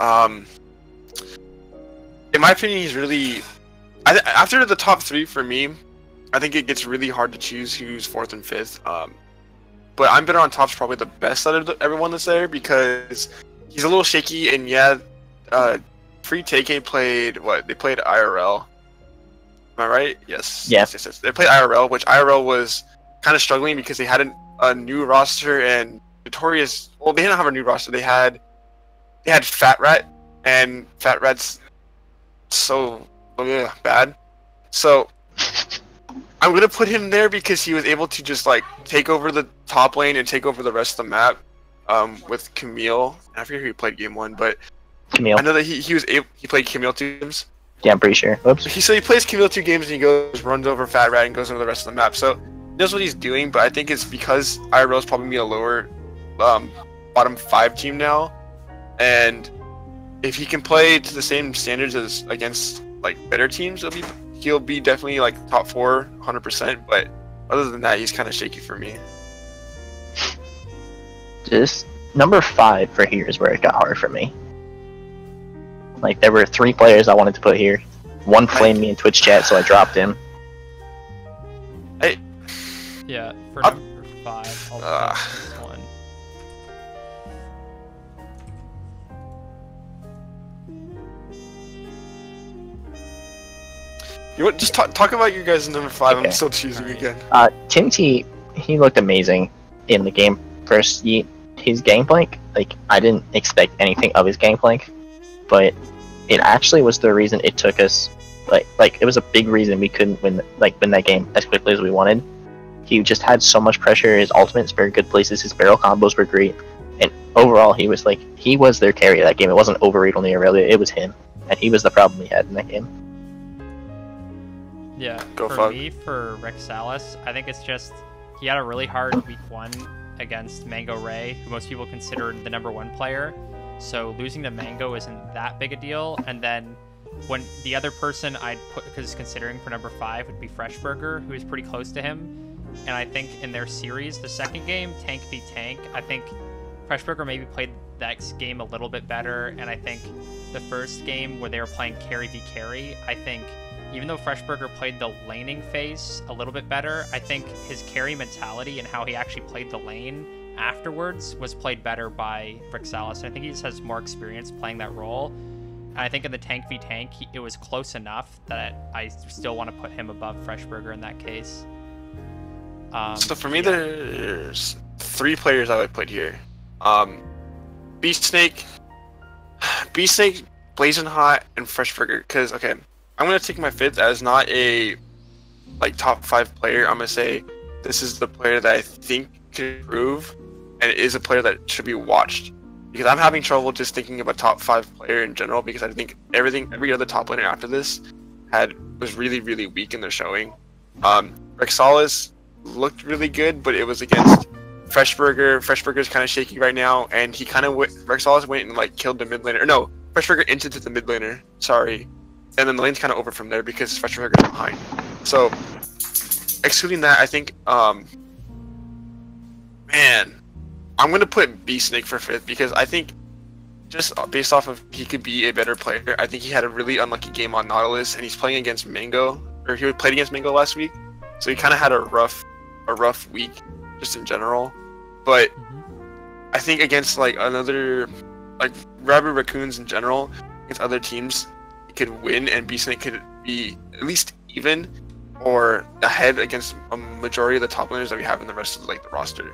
In my opinion, he's really after the top 3 for me. I think it gets really hard to choose who's 4th and 5th. But I'm better on top's probably the best out of everyone that's there because he's a little shaky, and yeah, Free TK played what? They played IRL. Am I right? Yes. Yeah. Yes. They played IRL, which IRL was kind of struggling because they had a new roster, and Notorious. Well, they didn't have a new roster. They had Fat Rat, and Fat Rat's so bad. So I'm gonna put him there because he was able to just like take over the top lane and take over the rest of the map. With Camille. I forget who he played game 1, but Camille. I know that he played Camille 2 games. Yeah, I'm pretty sure. Oops. So he plays Camille 2 games and he goes, runs over Fat Rat and goes over the rest of the map. So he knows what he's doing, but I think it's because IRL is probably a lower bottom 5 team now, and if he can play to the same standards as against like better teams, he'll be definitely like top 4, 100%. But other than that, he's kind of shaky for me. Just number 5 for here is where it got hard for me. Like, there were 3 players I wanted to put here. One flamed me in Twitch chat, so I dropped him. Hey. Yeah, for number 5, I'll pick this one. You want just talk about your guys in number 5. Okay. I'm still choosing again. Tim T, he looked amazing in the game. First, his gangplank, like, I didn't expect anything of his gangplank, but it actually was the reason it took us, like it was a big reason we couldn't win that game as quickly as we wanted. He just had so much pressure. His ultimate's very good places. His barrel combos were great, and overall, he was their carry of that game. It wasn't Overeat only Aurelia, it was him, and he was the problem we had in that game. Yeah, for me, for Rexalis, I think it's just he had a really hard week 1 against Mango Ray, who most people consider the number 1 player. So losing to Mango isn't that big a deal. And then when the other person I'd put, because considering for number 5 would be Freshburger, who is pretty close to him. And I think in their series, the second game, Tank v Tank, I think Freshburger maybe played that game a little bit better. And I think the first game where they were playing carry v carry, I think even though Freshburger played the laning phase a little bit better, I think his carry mentality and how he actually played the lane afterwards was played better by Rexalis. I think he just has more experience playing that role. And I think in the Tank v Tank, it was close enough that I still want to put him above Freshburger in that case. So for me, there's 3 players I would put here. Beast Snake, Blazing Hot, and Freshburger. Because, okay, I'm going to take my fifth as not a top 5 player. I'm going to say this is the player that I think can improve, and it is a player that should be watched. Because I'm having trouble just thinking of a top 5 player in general, because I think every other top laner after this was really, really weak in their showing. Rexalis looked really good, but it was against Freshburger. Freshburger's kind of shaky right now, and Rexalis went and killed the mid laner. Or no, Freshburger entered the mid laner. Sorry. And then the lane's kind of over from there because Freshburger's behind. So, excluding that, I think, man, I'm going to put B-Snake for 5th because I think just based off of he could be a better player. I think he had a really unlucky game on Nautilus, and he's playing against Mango, or he played against Mango last week. So he kind of had a rough week just in general. But I think against another Rabbit Raccoons in general, against other teams, he could win, and B-Snake could be at least even or ahead against a majority of the top laners that we have in the rest of the roster.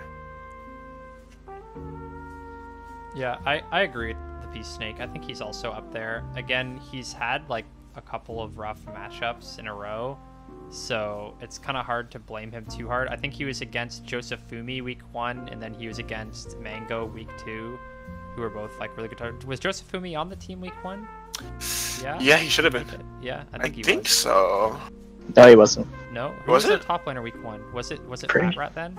Yeah, I agree with the Beast Snake. I think he's also up there. Again, he's had a couple of rough matchups in a row, so it's kind of hard to blame him too hard. I think he was against Joseph Fumi week 1, and then he was against Mango week 2, who were both really good. Was Joseph Fumi on the team week 1? Yeah. Yeah, he should have been. Yeah, I think he was. So. No, he wasn't. No, who was the top laner week 1? Was it Fat Rat then?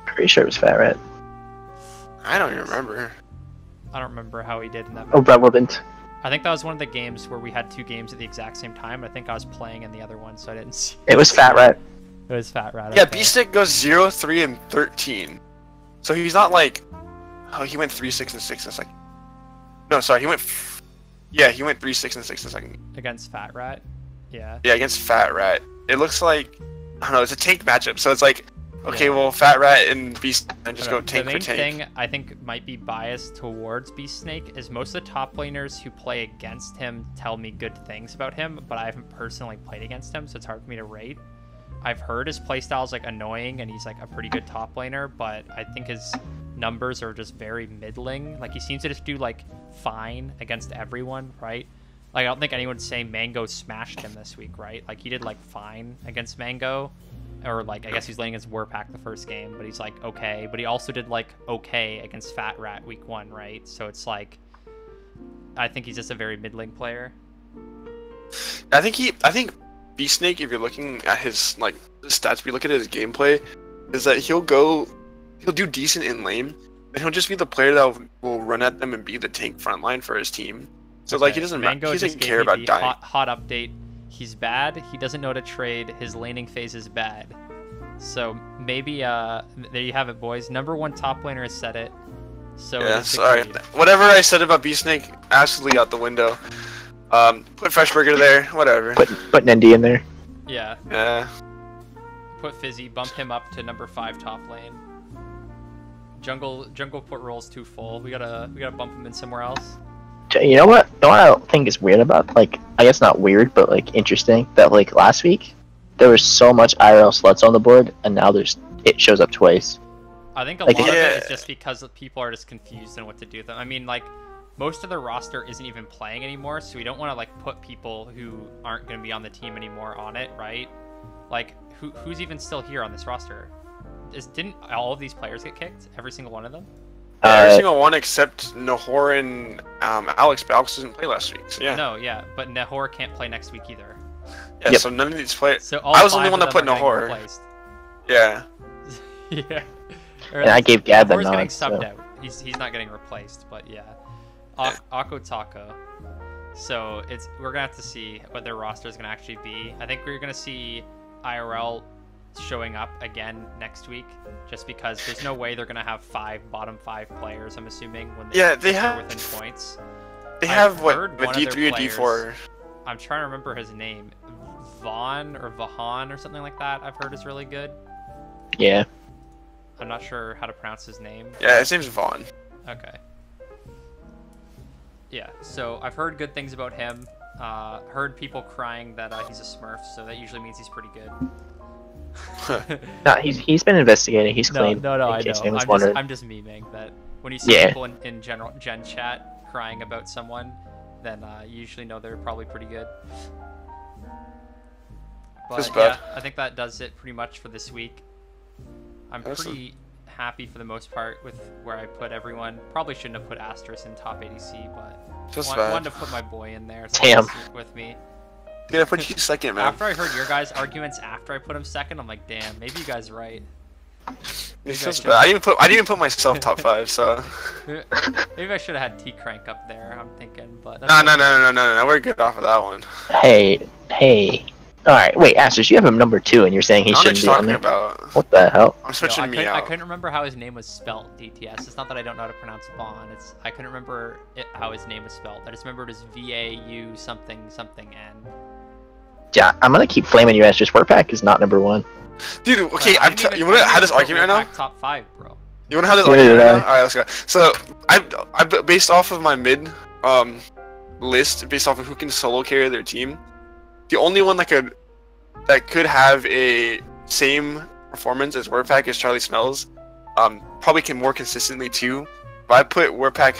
Pretty sure it was Fat Rat. I don't even remember. I don't remember how he did in that match. Oh, relevant. I think that was one of the games where we had 2 games at the exact same time. I think I was playing in the other one, so I didn't see. It was Fat Rat. It was Fat Rat. Yeah, okay. B-Stick goes 0, 3, and 13. So he's not oh, he went 3, 6, and 6 in a second. No, sorry, he went 3, 6, and 6 in a second. Against Fat Rat? Yeah. Yeah, against Fat Rat. It looks like, I don't know, it's a tank matchup, so it's okay, Yeah. well, Fat Rat and Beast and just go tank for tank. The main thing I think might be biased towards Beast Snake is most of the top laners who play against him tell me good things about him, but I haven't personally played against him, so it's hard for me to rate. I've heard his playstyle is annoying and he's a pretty good top laner, but I think his numbers are just very middling. He seems to just do fine against everyone, right? I don't think anyone would say Mango smashed him this week, right? He did fine against Mango. Or I guess he's laying against Warpack the first game, but he's okay. But he also did okay against Fat Rat week 1, right? So it's I think he's just a very middling player. I think Beast Snake, if you're looking at his stats, if you look at his gameplay, is that he'll do decent in lane, and he'll just be the player that will run at them and be the tank frontline for his team. So Okay. he doesn't care me about the dying. hot update. He's bad. He doesn't know how to trade. His laning phase is bad. So maybe there you have it, boys. Number 1 top laner has said it. So Yeah, sorry. Whatever I said about Beast Snake, absolutely out the window. Put Freshburger there, whatever. Put Nendi in there. Yeah. Yeah. Put Fizzy. Bump him up to number 5 top lane. Jungle put rolls too full. We gotta bump him in somewhere else. You know what? I don't think is weird about, like, I guess not weird, but like interesting that like last week there was so much IRL sluts on the board, and now it shows up twice. I think a Like, lot of yeah. it is just because people are just confused on what to do with them. I mean, like, most of the roster isn't even playing anymore, so we don't want to like put people who aren't going to be on the team anymore on it, right? Like, who's even still here on this roster? Didn't all of these players get kicked? Every single one of them? Every single one except Nahor and Alex, but Alex didn't play last week, so yeah. No, yeah, but Nahor can't play next week either. Yeah, Yep. so none of these players. So all I was the only five one of that put them are Nahor. getting replaced. Yeah. Yeah. Or And I gave Gab the Nahor's getting nod, subbed so. out. He's not getting replaced, but yeah. Yeah. Akotaka. So we're gonna have to see what their roster is gonna actually be. I think we're gonna see IRL showing up again next week, just because there's no way they're gonna have bottom five players. I'm assuming when They are have within points. They I've have what heard a one of their D3 or players- D4. I'm trying to remember his name. Vaughn or Vahan or something like that. I've heard is really good. Yeah. I'm not sure how to pronounce his name. Yeah, his name's Vaughn. Okay. Yeah, so I've heard good things about him. Heard people crying that he's a Smurf, so that usually means he's pretty good. No, he's been investigating. He's clean. No, in I case know. anyone's wondering. I'm just memeing that when you see Yeah. people in Gen chat crying about someone, then you usually know they're probably pretty good. But That's yeah, bad. I think that does it pretty much for this week. I'm Awesome. pretty happy for the most part with where I put everyone. Probably shouldn't have put Astrus in top ADC, but Just wanted bad. to put my boy in there. So Damn. he's with me. Yeah, put you second, man. After I heard your guys' arguments after I put him second, I'm like, damn, maybe you guys are right. It's I just should- bad. I didn't even put myself top 5, so. Maybe I should have had T Crank up there. I'm thinking, but No, we're good off of that one. Hey. All right, wait, Astrus, you have him number 2, and you're saying he I don't know what shouldn't you're be on talking there. about. What the hell? I'm No, switching me I out. couldn't remember how his name was spelled. DTS. It's not that I don't know how to pronounce Vaughn. I couldn't remember how his name was spelled. I just remember it as VAU something N. Yeah, I'm gonna keep flaming you, Astrus. Warpack is not number 1. Dude, okay, But you wanna have this argument right now? Top 5, bro. You wanna have this Yeah, argument right yeah. now? Alright, let's go. So, I based off of my mid list, based off of who can solo carry their team, the only one that could have a same performance as Warpack is Charlie Smells. Probably can more consistently too. But I put Warpack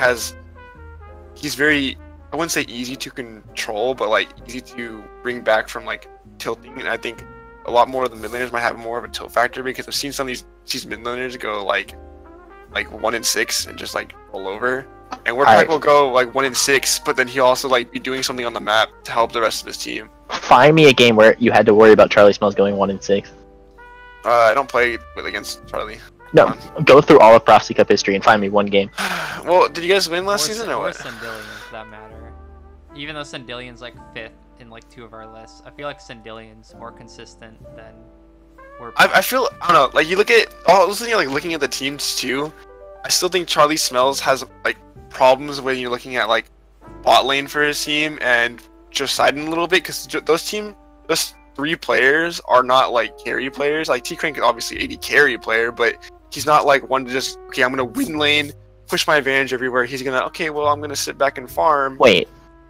he's very, I wouldn't say easy to control, but like easy to bring back from like tilting. And I think a lot more of the mid laners might have more of a tilt factor, because I've seen some of these mid laners go like 1-6 and just like roll over. And Warpack Alright. will go like 1-6, but then he'll also like be doing something on the map to help the rest of his team. Find me a game where you had to worry about Charlie Smells going 1-6. I don't play against Charlie. No, go through all of Prophecy Cup history and find me one game. Well, did you guys win last season or what? Sandillion, for that matter. Even though Sandillion's like 5th in like 2 of our lists, I feel like Sandillion's more consistent than Warpack. I feel, I don't know, like you look at, looking at the teams too, I still think Charlie Smells has like problems when you're looking at like bot lane for his team and just siding a little bit, because those 3 players are not like carry players. Like T-Crank is obviously 80 carry player, but he's not like one to just, okay, I'm gonna win lane, push my advantage everywhere. He's gonna, okay, well, I'm gonna sit back and farm. Wait,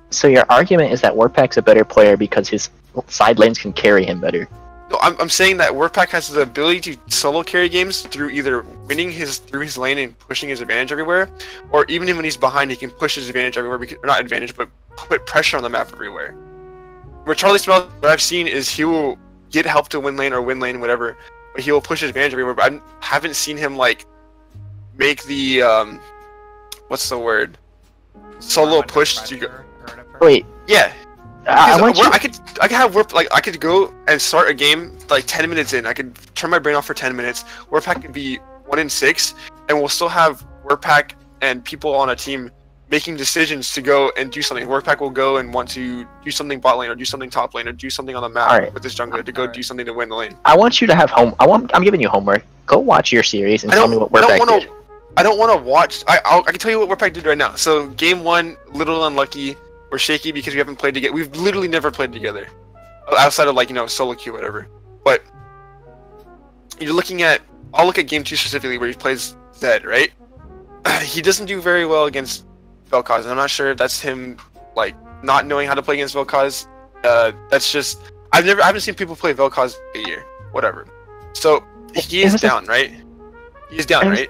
so your argument is that Warpack's a better player because his side lanes can carry him better? No, I'm saying that Warpack has the ability to solo carry games through either winning through his lane and pushing his advantage everywhere, or even when he's behind, he can push his advantage everywhere, or not advantage, but put pressure on the map everywhere. Where Charlie Smells, what I've seen is he will get help to win lane or win lane, whatever, but he will push his advantage everywhere, but I haven't seen him like make the, what's the word? Solo push to go. Wait, Yeah. I want you... I could have Warp, like I could go and start a game like 10 minutes in. I could turn my brain off for 10 minutes. Warpack could be 1-6, and we'll still have Warpack and people on a team making decisions to go and do something. Warpack will go and want to do something bot lane or do something top lane or do something on the map Alright. with this jungler to go do something to win the lane. I want you to have I'm giving you homework. Go watch your series and I tell me don't, what I don't Warpack want did. to. I don't want to watch. I can tell you what Warpack did right now. So game 1, little unlucky. We're shaky because we haven't played together. We've literally never played together, outside of like solo queue, whatever. But you're looking at. I'll look at game 2 specifically where he plays Zed, right? He doesn't do very well against Vel'Koz, and I'm not sure if that's him like not knowing how to play against Vel'Koz. That's just I haven't seen people play Vel'Koz a year. Whatever. So he is down, right? He's down, right?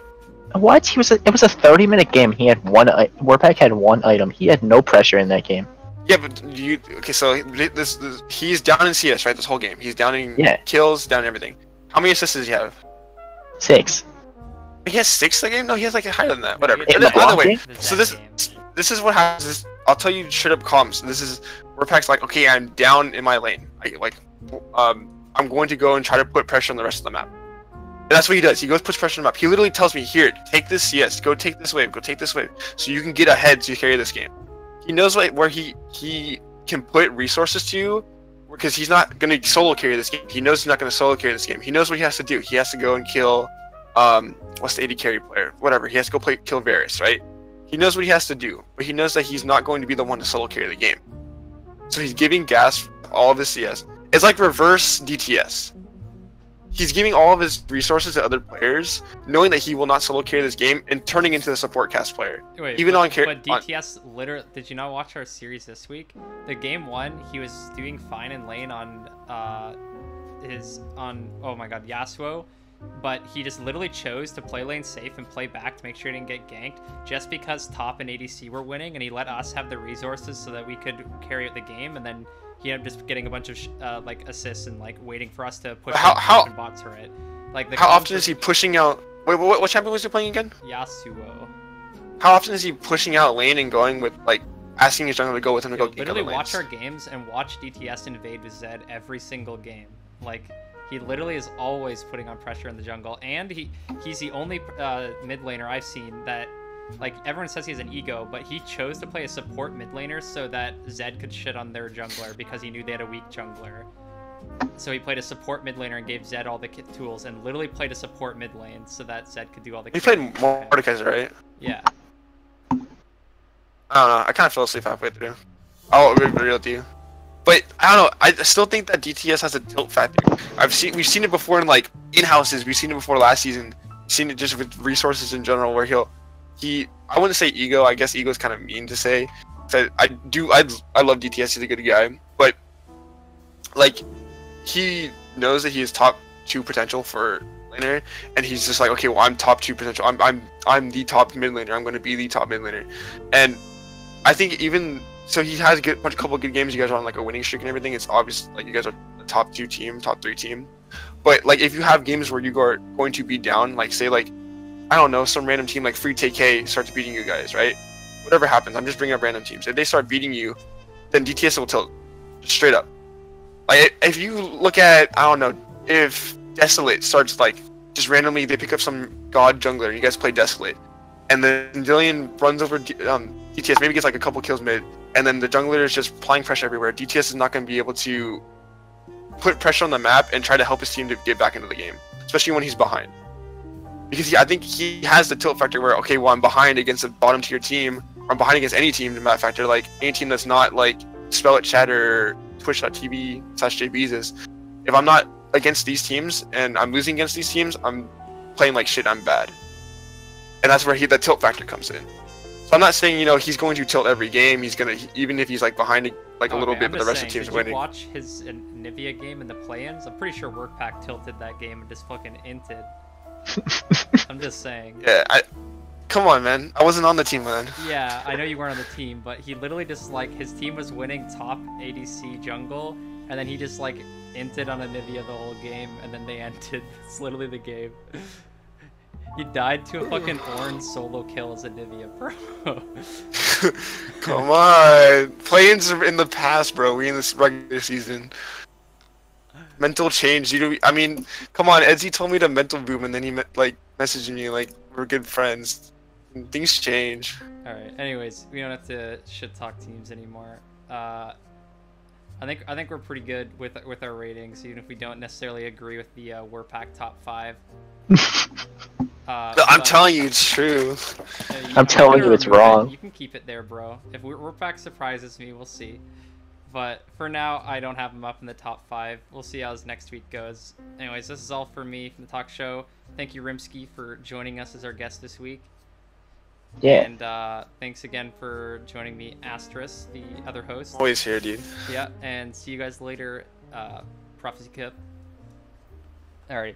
What? It was a 30-minute game. He had Warpack had one item. He had no pressure in that game. Yeah, but so he's down in CS, right? This whole game. He's down in kills, down in everything. How many assists does he have? 6. He has 6 the game? No, he has like higher than that. Whatever. In the By the way, game? so this is what happens. I'll tell you straight up comms. This is Warpack's like, okay, I'm down in my lane. I'm going to go and try to put pressure on the rest of the map. And that's what he does. He goes puts pressure on the map. He literally tells me, here, take this CS, go take this wave, so you can get ahead to carry this game. He knows where he can put resources to you, because he's not going to solo carry this game. He knows he's not going to solo carry this game. He knows what he has to do. He has to go and kill, what's the AD carry player? Whatever. He has to go kill Varus, right? He knows what he has to do, but he knows that he's not going to be the one to solo carry the game. So he's giving gas all of his CS. It's like reverse DTS. He's giving all of his resources to other players, knowing that he will not solo carry this game, and turning into the support cast player. Wait, even but DTS literally, did you not watch our series this week? The game 1, he was doing fine in lane on oh my god, Yasuo, but he just literally chose to play lane safe and play back to make sure he didn't get ganked, just because top and ADC were winning, and he let us have the resources so that we could carry out the game, and then he ended up just getting a bunch of like assists and like waiting for us to push how bot turret. Like how often is he pushing out? Wait, what champion was he playing again? Yasuo. How often is he pushing out lane and going with like asking his jungler to go with him to go? Literally watch our games and watch DTS invade with Zed every single game. Like he literally is always putting on pressure in the jungle, and he's the only mid laner I've seen that. Like, everyone says he has an ego, but he chose to play a support mid laner so that Zed could shit on their jungler because he knew they had a weak jungler. So he played a support mid laner and gave Zed all the tools, and literally played a support mid lane so that Zed could do all the. He played Mordekaiser, right? Yeah. I don't know. I kind of fell asleep halfway through. I'll be real with you. But I don't know. I still think that DTS has a tilt factor. We've seen it before in like in-houses. We've seen it before last season. We've seen it just with resources in general, where I wouldn't say ego. I guess ego is kind of mean to say. I love DTS. He's a good guy, but like he knows that he is top 2 potential for laner, and he's just like, okay, well, I'm top 2 potential. I'm the top mid laner. I'm going to be the top mid laner, and I think even so, he has a couple of good games. You guys are on like a winning streak and everything. It's obvious like you guys are the top 2 team, top 3 team. But like if you have games where you are going to be down, like say like, I don't know, some random team like Free TK starts beating you guys, right? Whatever happens, I'm just bringing up random teams. If they start beating you, then DTS will tilt, just straight up. Like if you look at, I don't know, if Desolate starts like just randomly, they pick up some god jungler and you guys play Desolate, and then Dillion runs over DTS, maybe gets like a couple kills mid, and then the jungler is just applying pressure everywhere. DTS is not going to be able to put pressure on the map and try to help his team to get back into the game, especially when he's behind. Because I think he has the tilt factor where, okay, well, I'm behind against a bottom tier team, or I'm behind against any team in that factor, like any team that's not like Spell It Chat or Twitch.tv/JBeezus. If I'm not against these teams and I'm losing against these teams, I'm playing like shit, I'm bad. And that's where the tilt factor comes in. So I'm not saying, you know, he's going to tilt every game. He's going to, even if he's like behind like a little bit, but the rest of the team's winning. Did you watch his Nivea game in the play-ins? I'm pretty sure Workpack tilted that game and just fucking inted. I'm just saying. Yeah, come on, man. I wasn't on the team then. Yeah, I know you weren't on the team, but he literally just like his team was winning top ADC jungle, and then he just like inted on a Nivea the whole game, and then they ended. It's literally the game. He died to a fucking orange solo kill as a Nivea, bro. Come on, play-ins are in the past, bro. We in this regular season. Mental change. I mean, come on. Edzy told me to mental boom, and then he like messaging me like we're good friends. Things change. All right. Anyways, we don't have to shit talk teams anymore. I think we're pretty good with our ratings, even if we don't necessarily agree with the Warpack top 5. I'm telling you, it's true. I'm telling you, it's wrong. You can keep it there, bro. If Warpack surprises me, we'll see. But for now, I don't have him up in the top 5. We'll see how his next week goes. Anyways, this is all for me from the talk show. Thank you, Rimsky, for joining us as our guest this week. Yeah. And thanks again for joining me, Astrus, the other host. Always here, dude. Yeah, and see you guys later. Prophecy Cup. Alright.